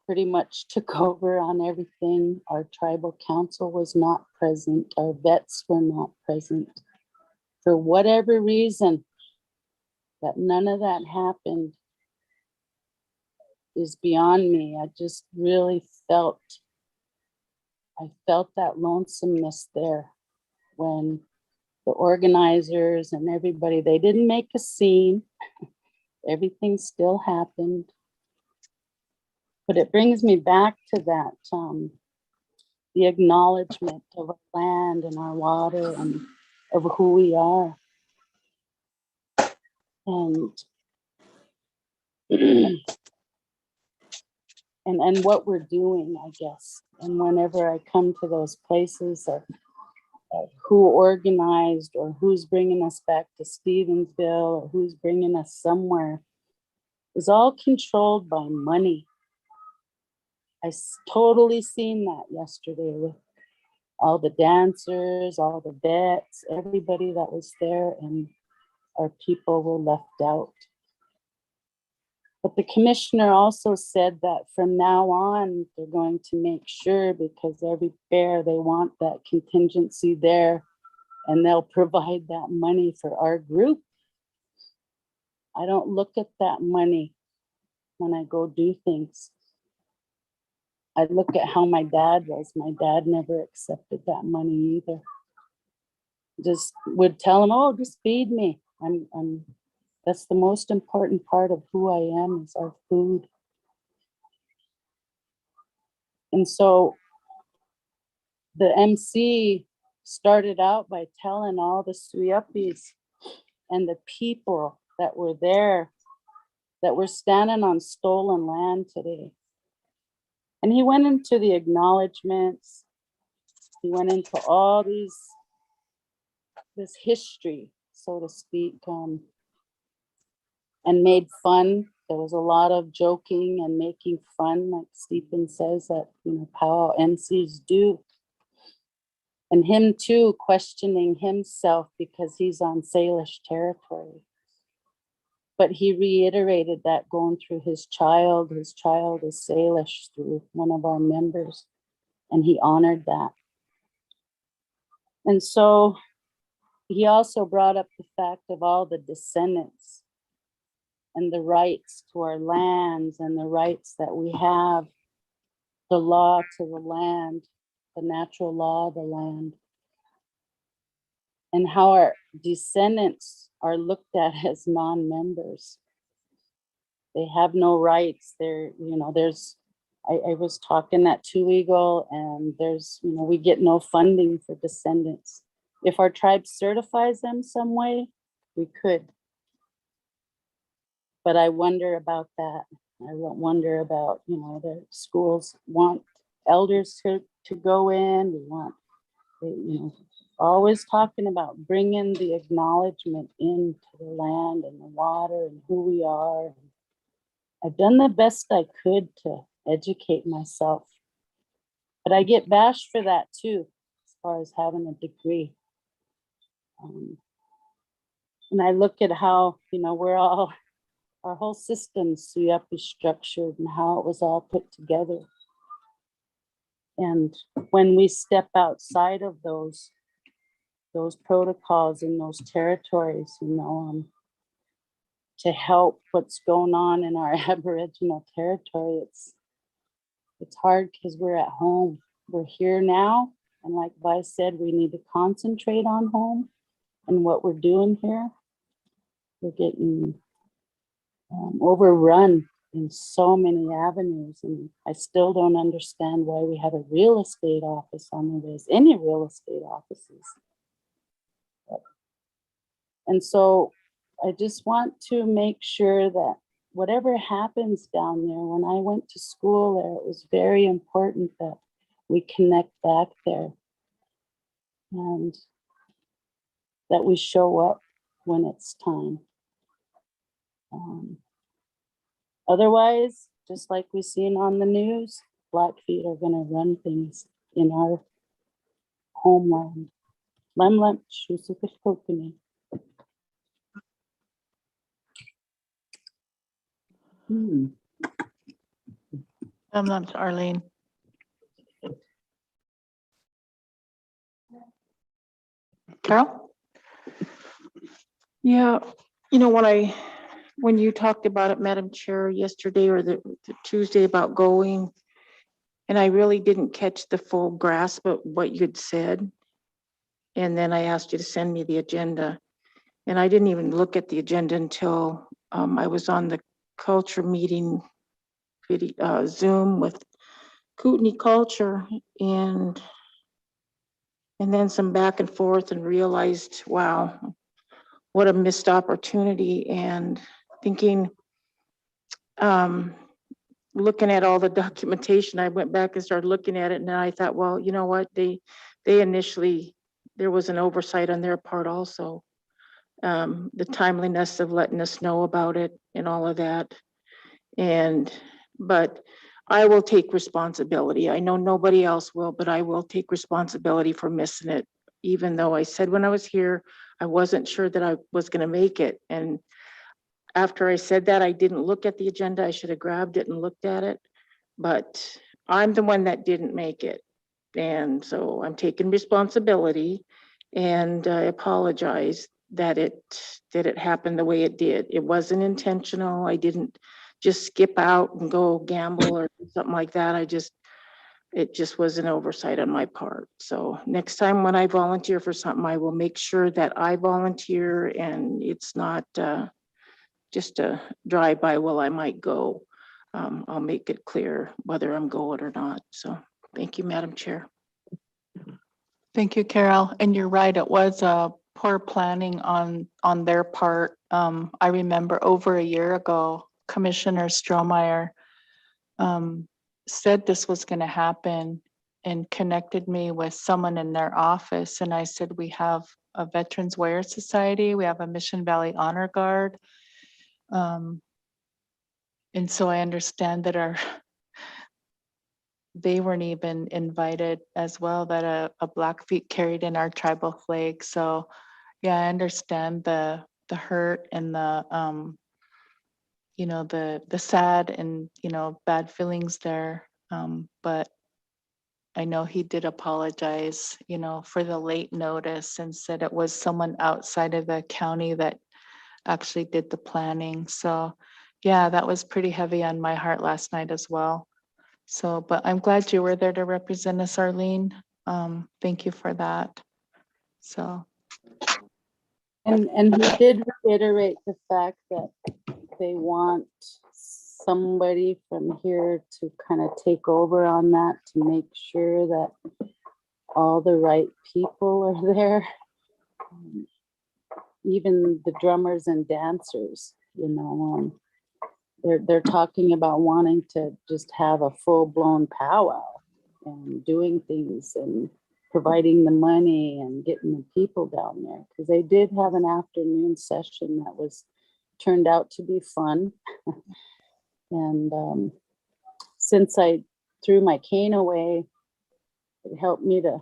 pretty much took over on everything. Our tribal council was not present. Our vets were not present. For whatever reason, that none of that happened is beyond me. I just really felt that lonesomeness there when the organizers and everybody, they didn't make a scene. Everything still happened. But it brings me back to that, the acknowledgement of our land and our water and of who we are. And and what we're doing, I guess. And whenever I come to those places of who organized or who's bringing us back to Stevensville or who's bringing us somewhere, is all controlled by money. I totally seen that yesterday with all the dancers, all the vets, everybody that was there, and our people were left out. But the commissioner also said that from now on, they're going to make sure, because every fair, they want that contingency there, and they'll provide that money for our group. I don't look at that money when I go do things. I look at how my dad was. My dad never accepted that money either. Just would tell him, oh, just feed me. That's the most important part of who I am, is our food. And so the MC started out by telling all the Suyapis and the people that were there that were standing on stolen land today. And he went into the acknowledgements. He went into all this history, so to speak, and made fun. There was a lot of joking and making fun, like Stephen says, that, powwow MCs do. And him too, questioning himself because he's on Salish territory. But he reiterated that going through his child is Salish through one of our members, and he honored that. And so he also brought up the fact of all the descendants and the rights to our lands and the rights that we have, the law to the land, the natural law of the land, and how our descendants are looked at as non-members. They have no rights. I was talking at Two Eagle, and we get no funding for descendants. If our tribe certifies them some way, we could. But I wonder about that. I wonder about, the schools want elders to go in. We want, always talking about bringing the acknowledgement into the land and the water and who we are. I've done the best I could to educate myself, but I get bashed for that too, as far as having a degree. And I look at how, our whole system, Suyap, is structured and how it was all put together. And when we step outside of those protocols in those territories, to help what's going on in our Aboriginal territory, it's hard because we're at home. We're here now. And like Vi said, we need to concentrate on home and what we're doing here. We're getting overrun in so many avenues. And I still don't understand why we have a real estate office on the list, any real estate offices. And so I just want to make sure that whatever happens down there, when I went to school there, it was very important that we connect back there and that we show up when it's time. Otherwise, just like we've seen on the news, Blackfeet are going to run things in our homeland. Lemlem, Shusukashkokuni. That's Arlene. Carol? Yeah, when you talked about it, Madam Chair, yesterday or the Tuesday about going, and I really didn't catch the full grasp of what you'd said. And then I asked you to send me the agenda. And I didn't even look at the agenda until I was on the culture meeting video, Zoom with Kootenai Culture and then some back and forth and realized, wow, what a missed opportunity. And thinking, looking at all the documentation, I went back and started looking at it and I thought, well, you know what, they initially, there was an oversight on their part also. The timeliness of letting us know about it and all of that. But I will take responsibility. I know nobody else will, but I will take responsibility for missing it. Even though I said when I was here, I wasn't sure that I was going to make it. And after I said that, I didn't look at the agenda. I should have grabbed it and looked at it, but I'm the one that didn't make it. And so I'm taking responsibility and I apologize that it happened the way it did. It wasn't intentional. I didn't just skip out and go gamble or something like that. It just was an oversight on my part. So next time when I volunteer for something, I will make sure that I volunteer and it's not just a drive-by, well, I might go. I'll make it clear whether I'm going or not. So thank you, Madam Chair. Thank you, Carol. And you're right, it was poor planning on their part. I remember over a year ago, Commissioner Strohmeyer said this was going to happen and connected me with someone in their office. And I said, we have a Veterans Wear Society, we have a Mission Valley Honor Guard. And so I understand that they weren't even invited as well, that a Blackfeet carried in our tribal flag. So yeah, I understand the hurt and the sad and bad feelings there. But I know he did apologize, for the late notice and said it was someone outside of the county that actually did the planning. So yeah, that was pretty heavy on my heart last night as well. So, but I'm glad you were there to represent us, Arlene. Thank you for that. So. And he did reiterate the fact that they want somebody from here to kind of take over on that, to make sure that all the right people are there. Even the drummers and dancers, they're talking about wanting to just have a full-blown powwow and doing things and providing the money and getting the people down there, because they did have an afternoon session that turned out to be fun. And since I threw my cane away, it helped me to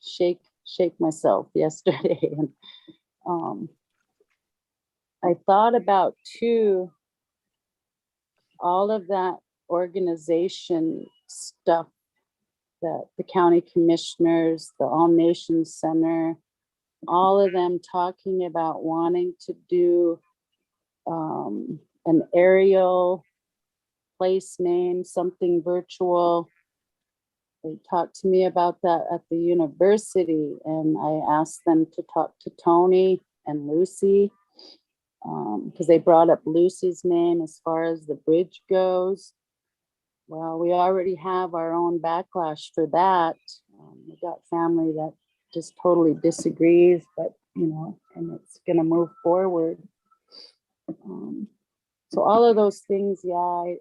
shake myself yesterday. And I thought about too, all of that organization stuff that the county commissioners, the All Nations Center, all of them talking about wanting to do an aerial place name, something virtual. They talked to me about that at the university, and I asked them to talk to Tony and Lucy, because they brought up Lucy's name as far as the bridge goes. Well, we already have our own backlash for that. We got family that just totally disagrees, but and it's gonna move forward. So all of those things, yeah, I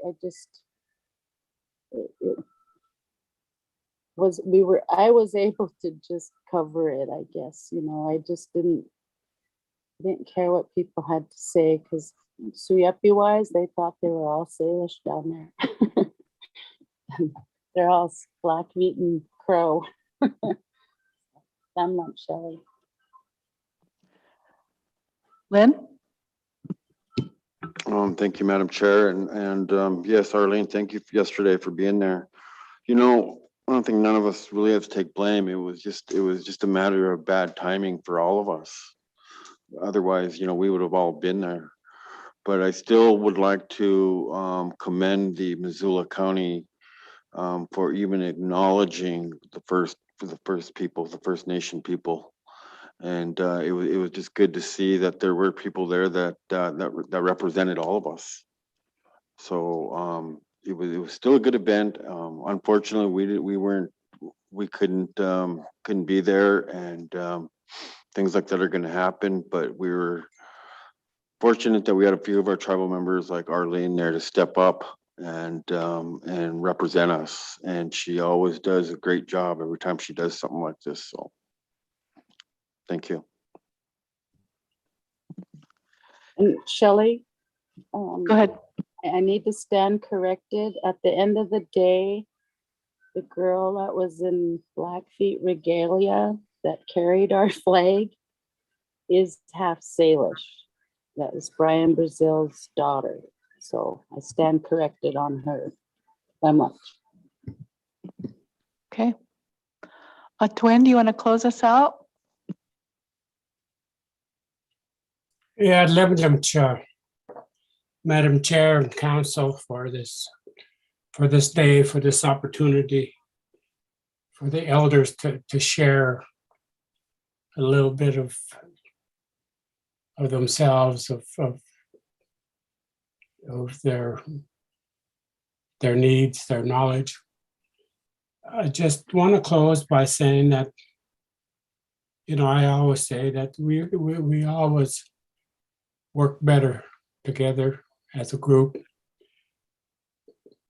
was able to just cover it, I guess. I just didn't care what people had to say, because Suyepi wise, they thought they were all Salish down there. They're all Blackfeet and Crow. I'm not Shelley. Lynn? Thank you, Madam Chair, and yes, Arlene, thank you yesterday for being there. You know, I don't think none of us really have to take blame. It was just a matter of bad timing for all of us. Otherwise, we would have all been there. But I still would like to commend the Missoula County for even acknowledging the First Nation people. And it was just good to see that there were people there that represented all of us. So it was still a good event. Unfortunately, we couldn't be there, and things like that are going to happen. But we were fortunate that we had a few of our tribal members like Arlene there to step up and represent us. And she always does a great job every time she does something like this. So thank you. And Shelley, Go ahead. I need to stand corrected. At the end of the day, the girl that was in Blackfeet regalia that carried our flag is half Salish. That is Brian Brazil's daughter. So I stand corrected on her. That much. Okay. Twin, do you want to close us out? Yeah, Madam Chair and Council for this day, for this opportunity, for the elders to share a little bit of themselves, of their needs, their knowledge. I just want to close by saying that, I always say that we always work better together as a group,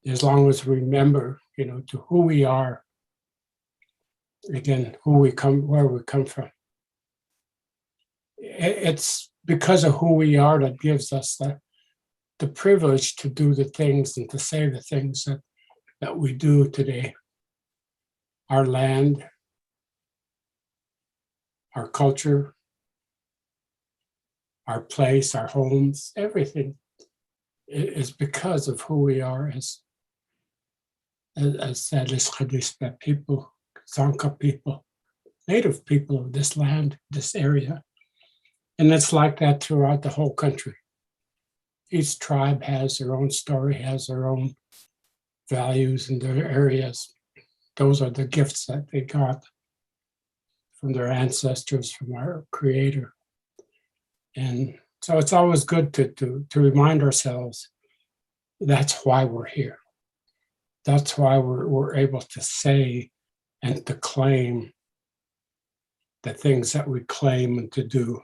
as long as we remember, to who we are, again, where we come from. It's because of who we are that gives us the privilege to do the things and to say the things that we do today. Our land, our culture, our place, our homes, everything is because of who we are as Salish people, Zanka people, native people of this land, this area. And it's like that throughout the whole country. Each tribe has their own story, has their own values in their areas. Those are the gifts that they got from their ancestors, from our Creator. And so it's always good to remind ourselves that's why we're here. That's why we're able to say and to claim the things that we claim and to do.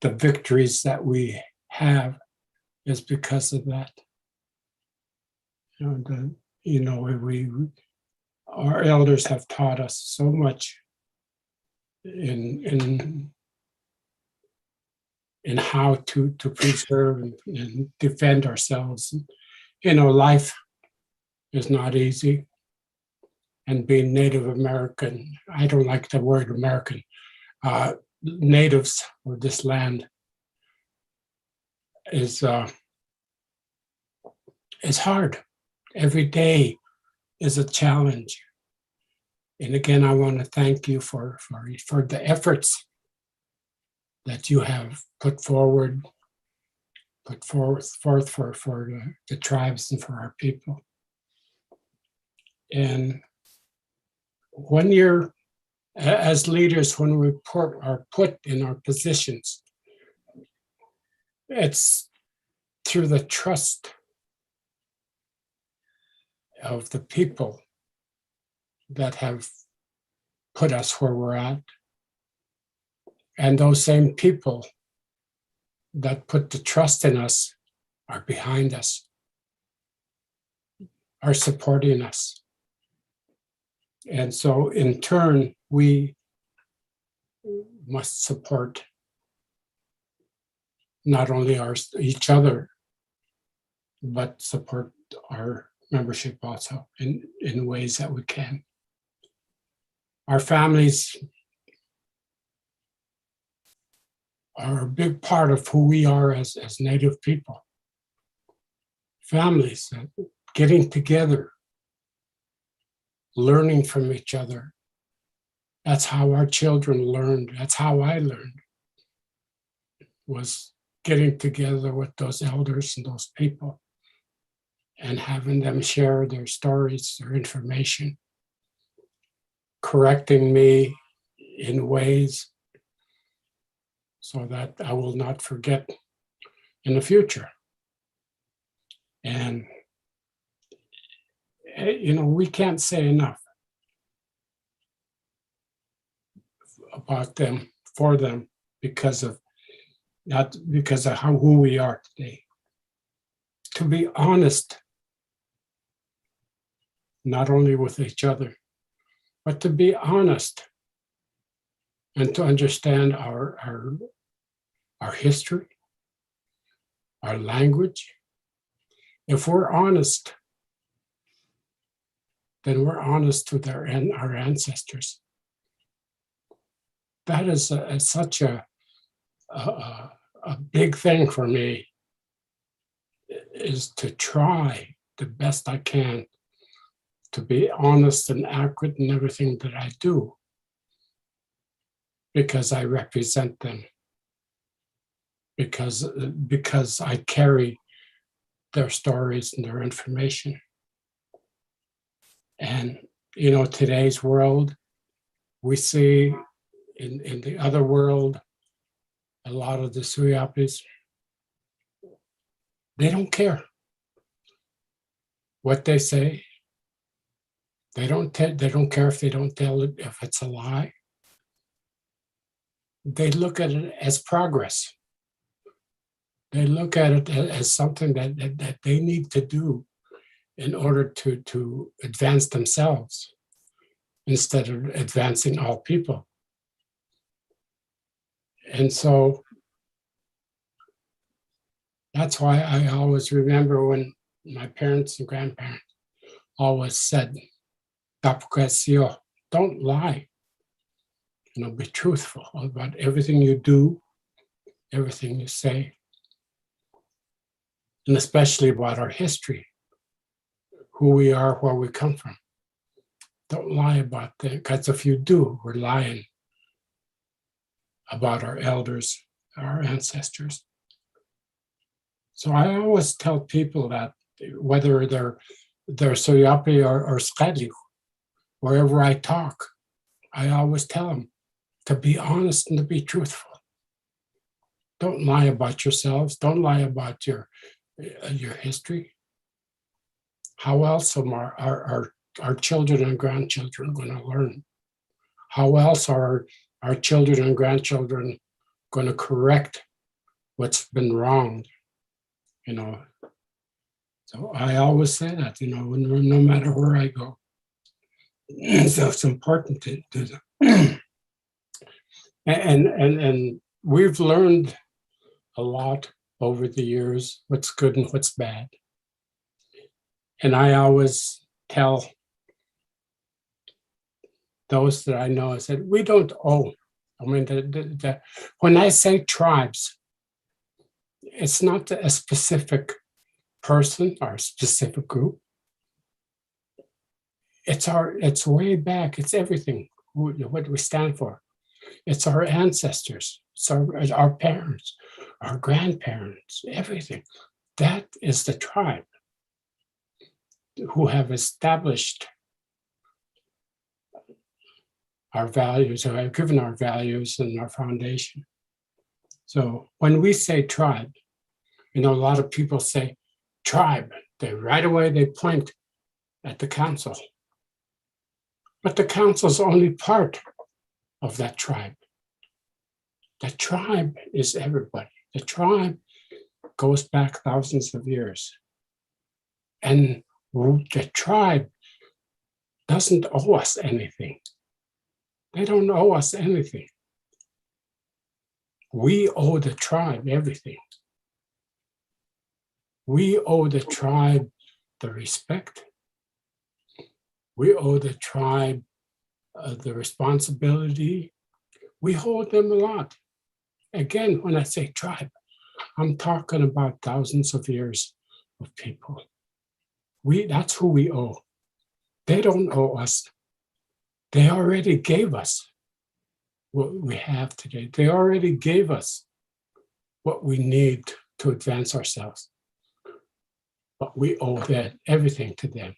The victories that we have is because of that. Our elders have taught us so much in how to preserve and defend ourselves. Life is not easy. And being Native American, I don't like the word American, natives of this land is hard. Every day is a challenge. And again, I want to thank you for the efforts that you have put forth for the tribes and for our people. And when you're, as leaders, when we are put in our positions, it's through the trust of the people that have put us where we're at. And those same people that put the trust in us are behind us, are supporting us. And so in turn, we must support not only each other, but support our membership also in ways that we can. Our families are a big part of who we are as Native people. families, getting together, learning from each other. That's how our children learned. That's how I learned, was getting together with those elders and those people and having them share their stories, their information, correcting me in ways so that I will not forget in the future. And, we can't say enough about them, for them, because of who we are today. To be honest, not only with each other, but to be honest and to understand our history, our language. If we're honest, then we're honest with our ancestors. That is such a big thing for me, is to try the best I can to be honest and accurate in everything that I do, because I represent them, because I carry their stories and their information. And today's world, we see in the other world, a lot of the Suyapis, they don't care what they say. They don't care if they don't tell it, if it's a lie. They look at it as progress. They look at it as something that they need to do in order to advance themselves instead of advancing all people. And so that's why I always remember when my parents and grandparents always said, don't lie. Be truthful about everything you do, everything you say, and especially about our history, who we are, where we come from. Don't lie about that, because if you do, we're lying about our elders, our ancestors. So I always tell people that, whether they're Soyapi or Skadli, wherever I talk, I always tell them to be honest and to be truthful. Don't lie about yourselves. Don't lie about your history. How else are our children and grandchildren going to learn? How else are our children and grandchildren going to correct what's been wrong? So I always say that, no matter where I go. So it's important to do that. And we've learned a lot over the years, what's good and what's bad. And I always tell those that I know, I said, we don't owe. I mean, when I say tribes, it's not a specific person or a specific group. It's way back. It's everything, what we stand for. It's our ancestors. It's our parents, our grandparents, everything. That is the tribe who have established our values, or have given our values and our foundation. So when we say tribe, a lot of people say tribe. Right away they point at the council. But the council is only part of that tribe. The tribe is everybody. The tribe goes back thousands of years. And the tribe doesn't owe us anything. They don't owe us anything. We owe the tribe everything. We owe the tribe the respect. We owe the tribe the responsibility. We hold them a lot. Again, when I say tribe, I'm talking about thousands of years of people. That's who we owe. They don't owe us. They already gave us what we have today. They already gave us what we need to advance ourselves. But we owe that everything to them.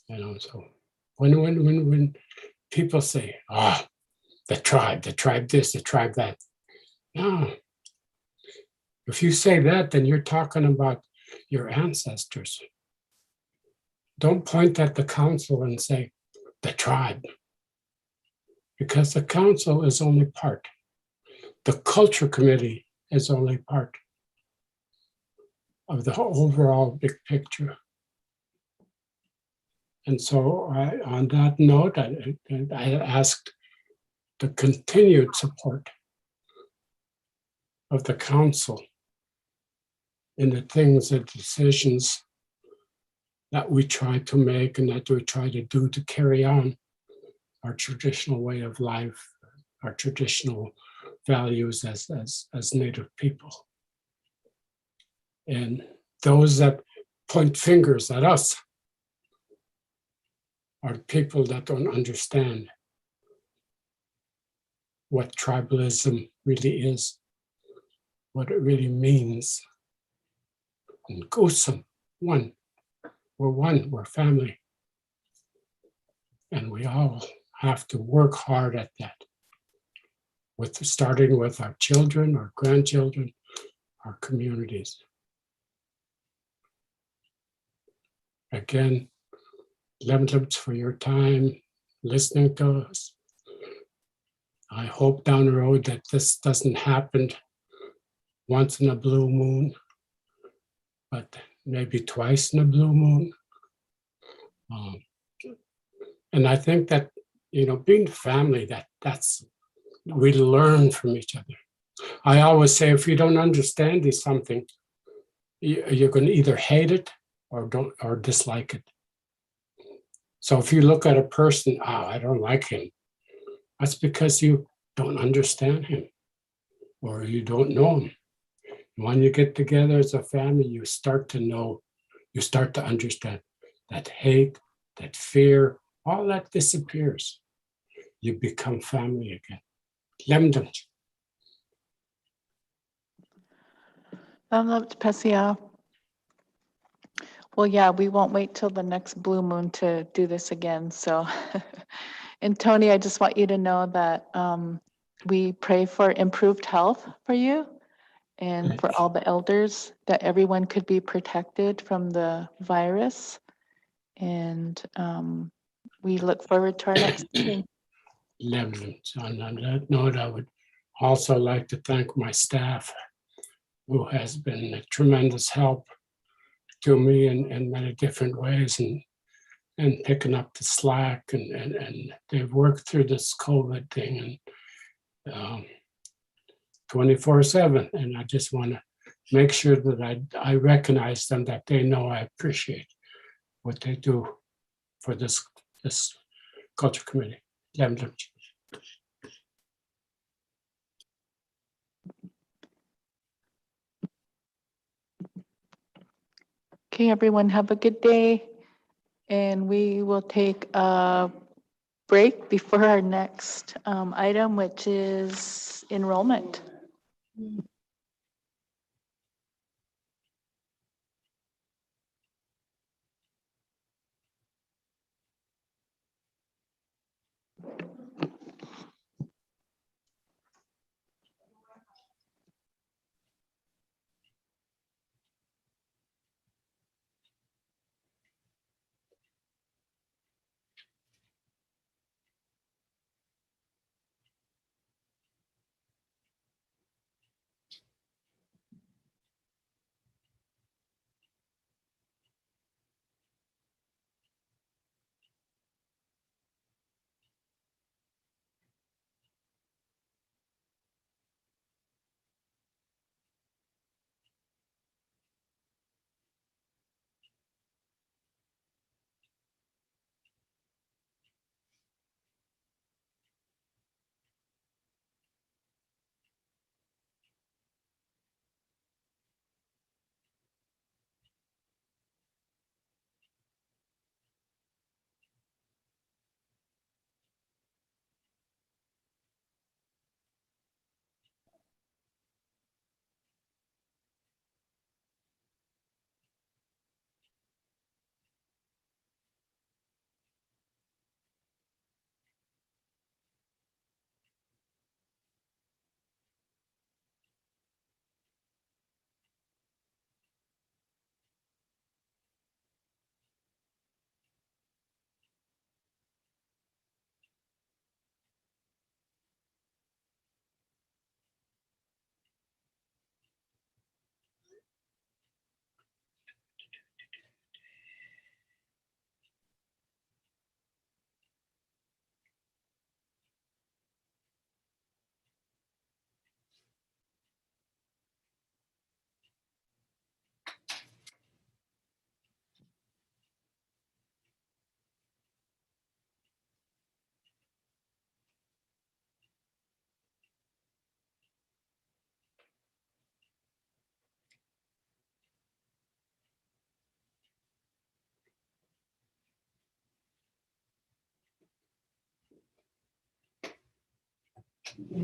You know, so when people say, the tribe this, the tribe that. No. If you say that, then you're talking about your ancestors. Don't point at the council and say, the tribe. Because the council is only part. The culture committee is only part of the overall big picture. And so on that note, I asked the continued support of the council in the things and decisions that we try to make and that we try to do to carry on our traditional way of life, our traditional values as Native people. And those that point fingers at us are people that don't understand what tribalism really is, what it really means. And Kusum, one. We're one, we're family. And we all have to work hard at that. Starting with our children, our grandchildren, our communities. Again, Lemlips for your time listening to us. I hope down the road that this doesn't happen once in a blue moon, but maybe twice in a blue moon. And I think that, being family, that's we learn from each other. I always say, if you don't understand something, you're going to either hate it or dislike it. So if you look at a person, I don't like him, that's because you don't understand him or you don't know him. When you get together as a family, you start to know, you start to understand that hate, that fear, all that disappears. You become family again. Lemdom. Well, yeah, we won't wait till the next blue moon to do this again. So, and Tony, I just want you to know that we pray for improved health for you and for all the elders, that everyone could be protected from the virus. And we look forward to our next meeting. Lemdom. On that note, I would also like to thank my staff, who has been a tremendous help to me in many different ways, and picking up the slack, and they've worked through this COVID thing and 24/7. And I just want to make sure that I recognize them, that they know I appreciate what they do for this culture committee. Okay, everyone, have a good day. And we will take a break before our next item, which is enrollment. Okay,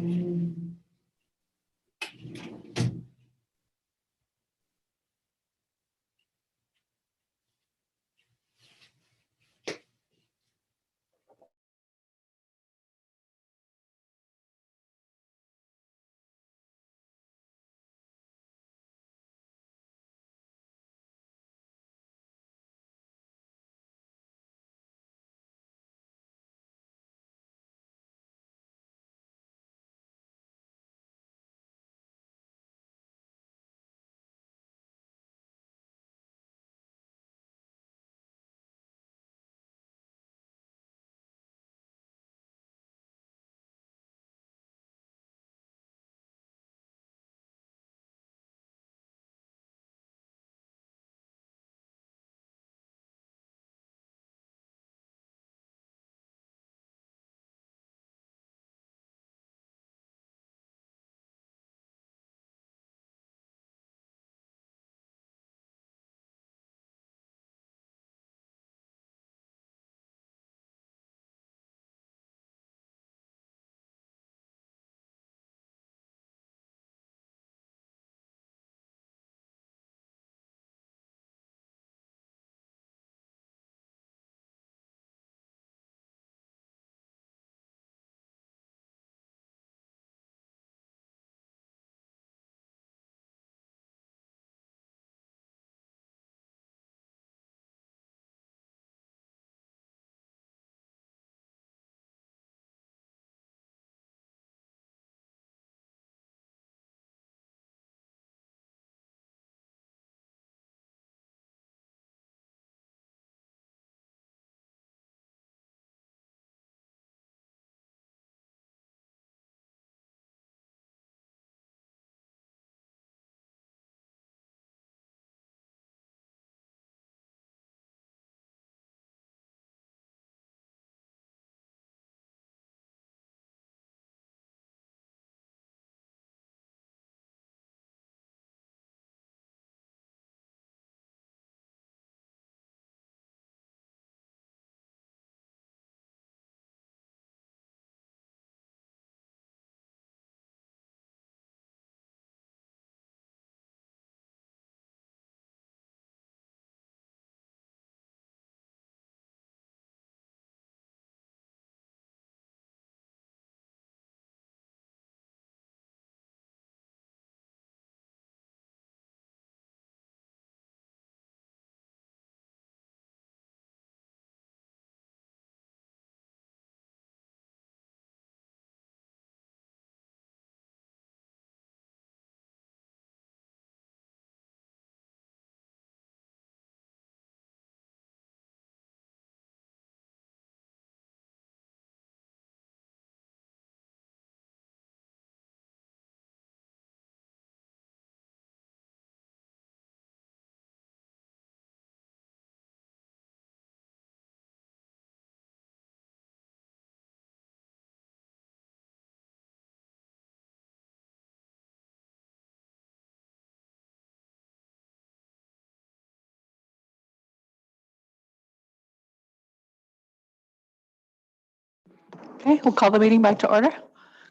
we'll call the meeting back to order.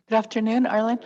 Good afternoon, Arlen.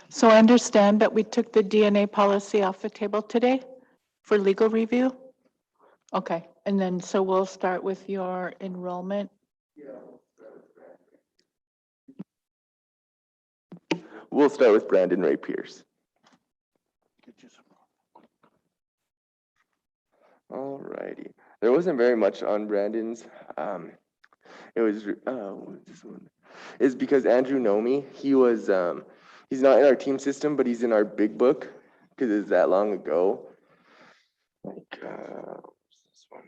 So I understand that we took the DNA policy off the table today for legal review. Okay, and then, so we'll start with your enrollment. We'll start with Brandon Ray Pierce. Alrighty. There wasn't very much on Brandon's. It was what is this one? Is because Andrew Nomi. He was he's not in our team system, but he's in our big book because it's that long ago. Like what's this one?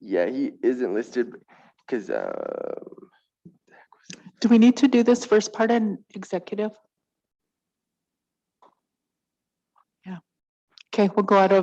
Yeah, he isn't listed because Do we need to do this first part in executive? Yeah. Okay, we'll go out of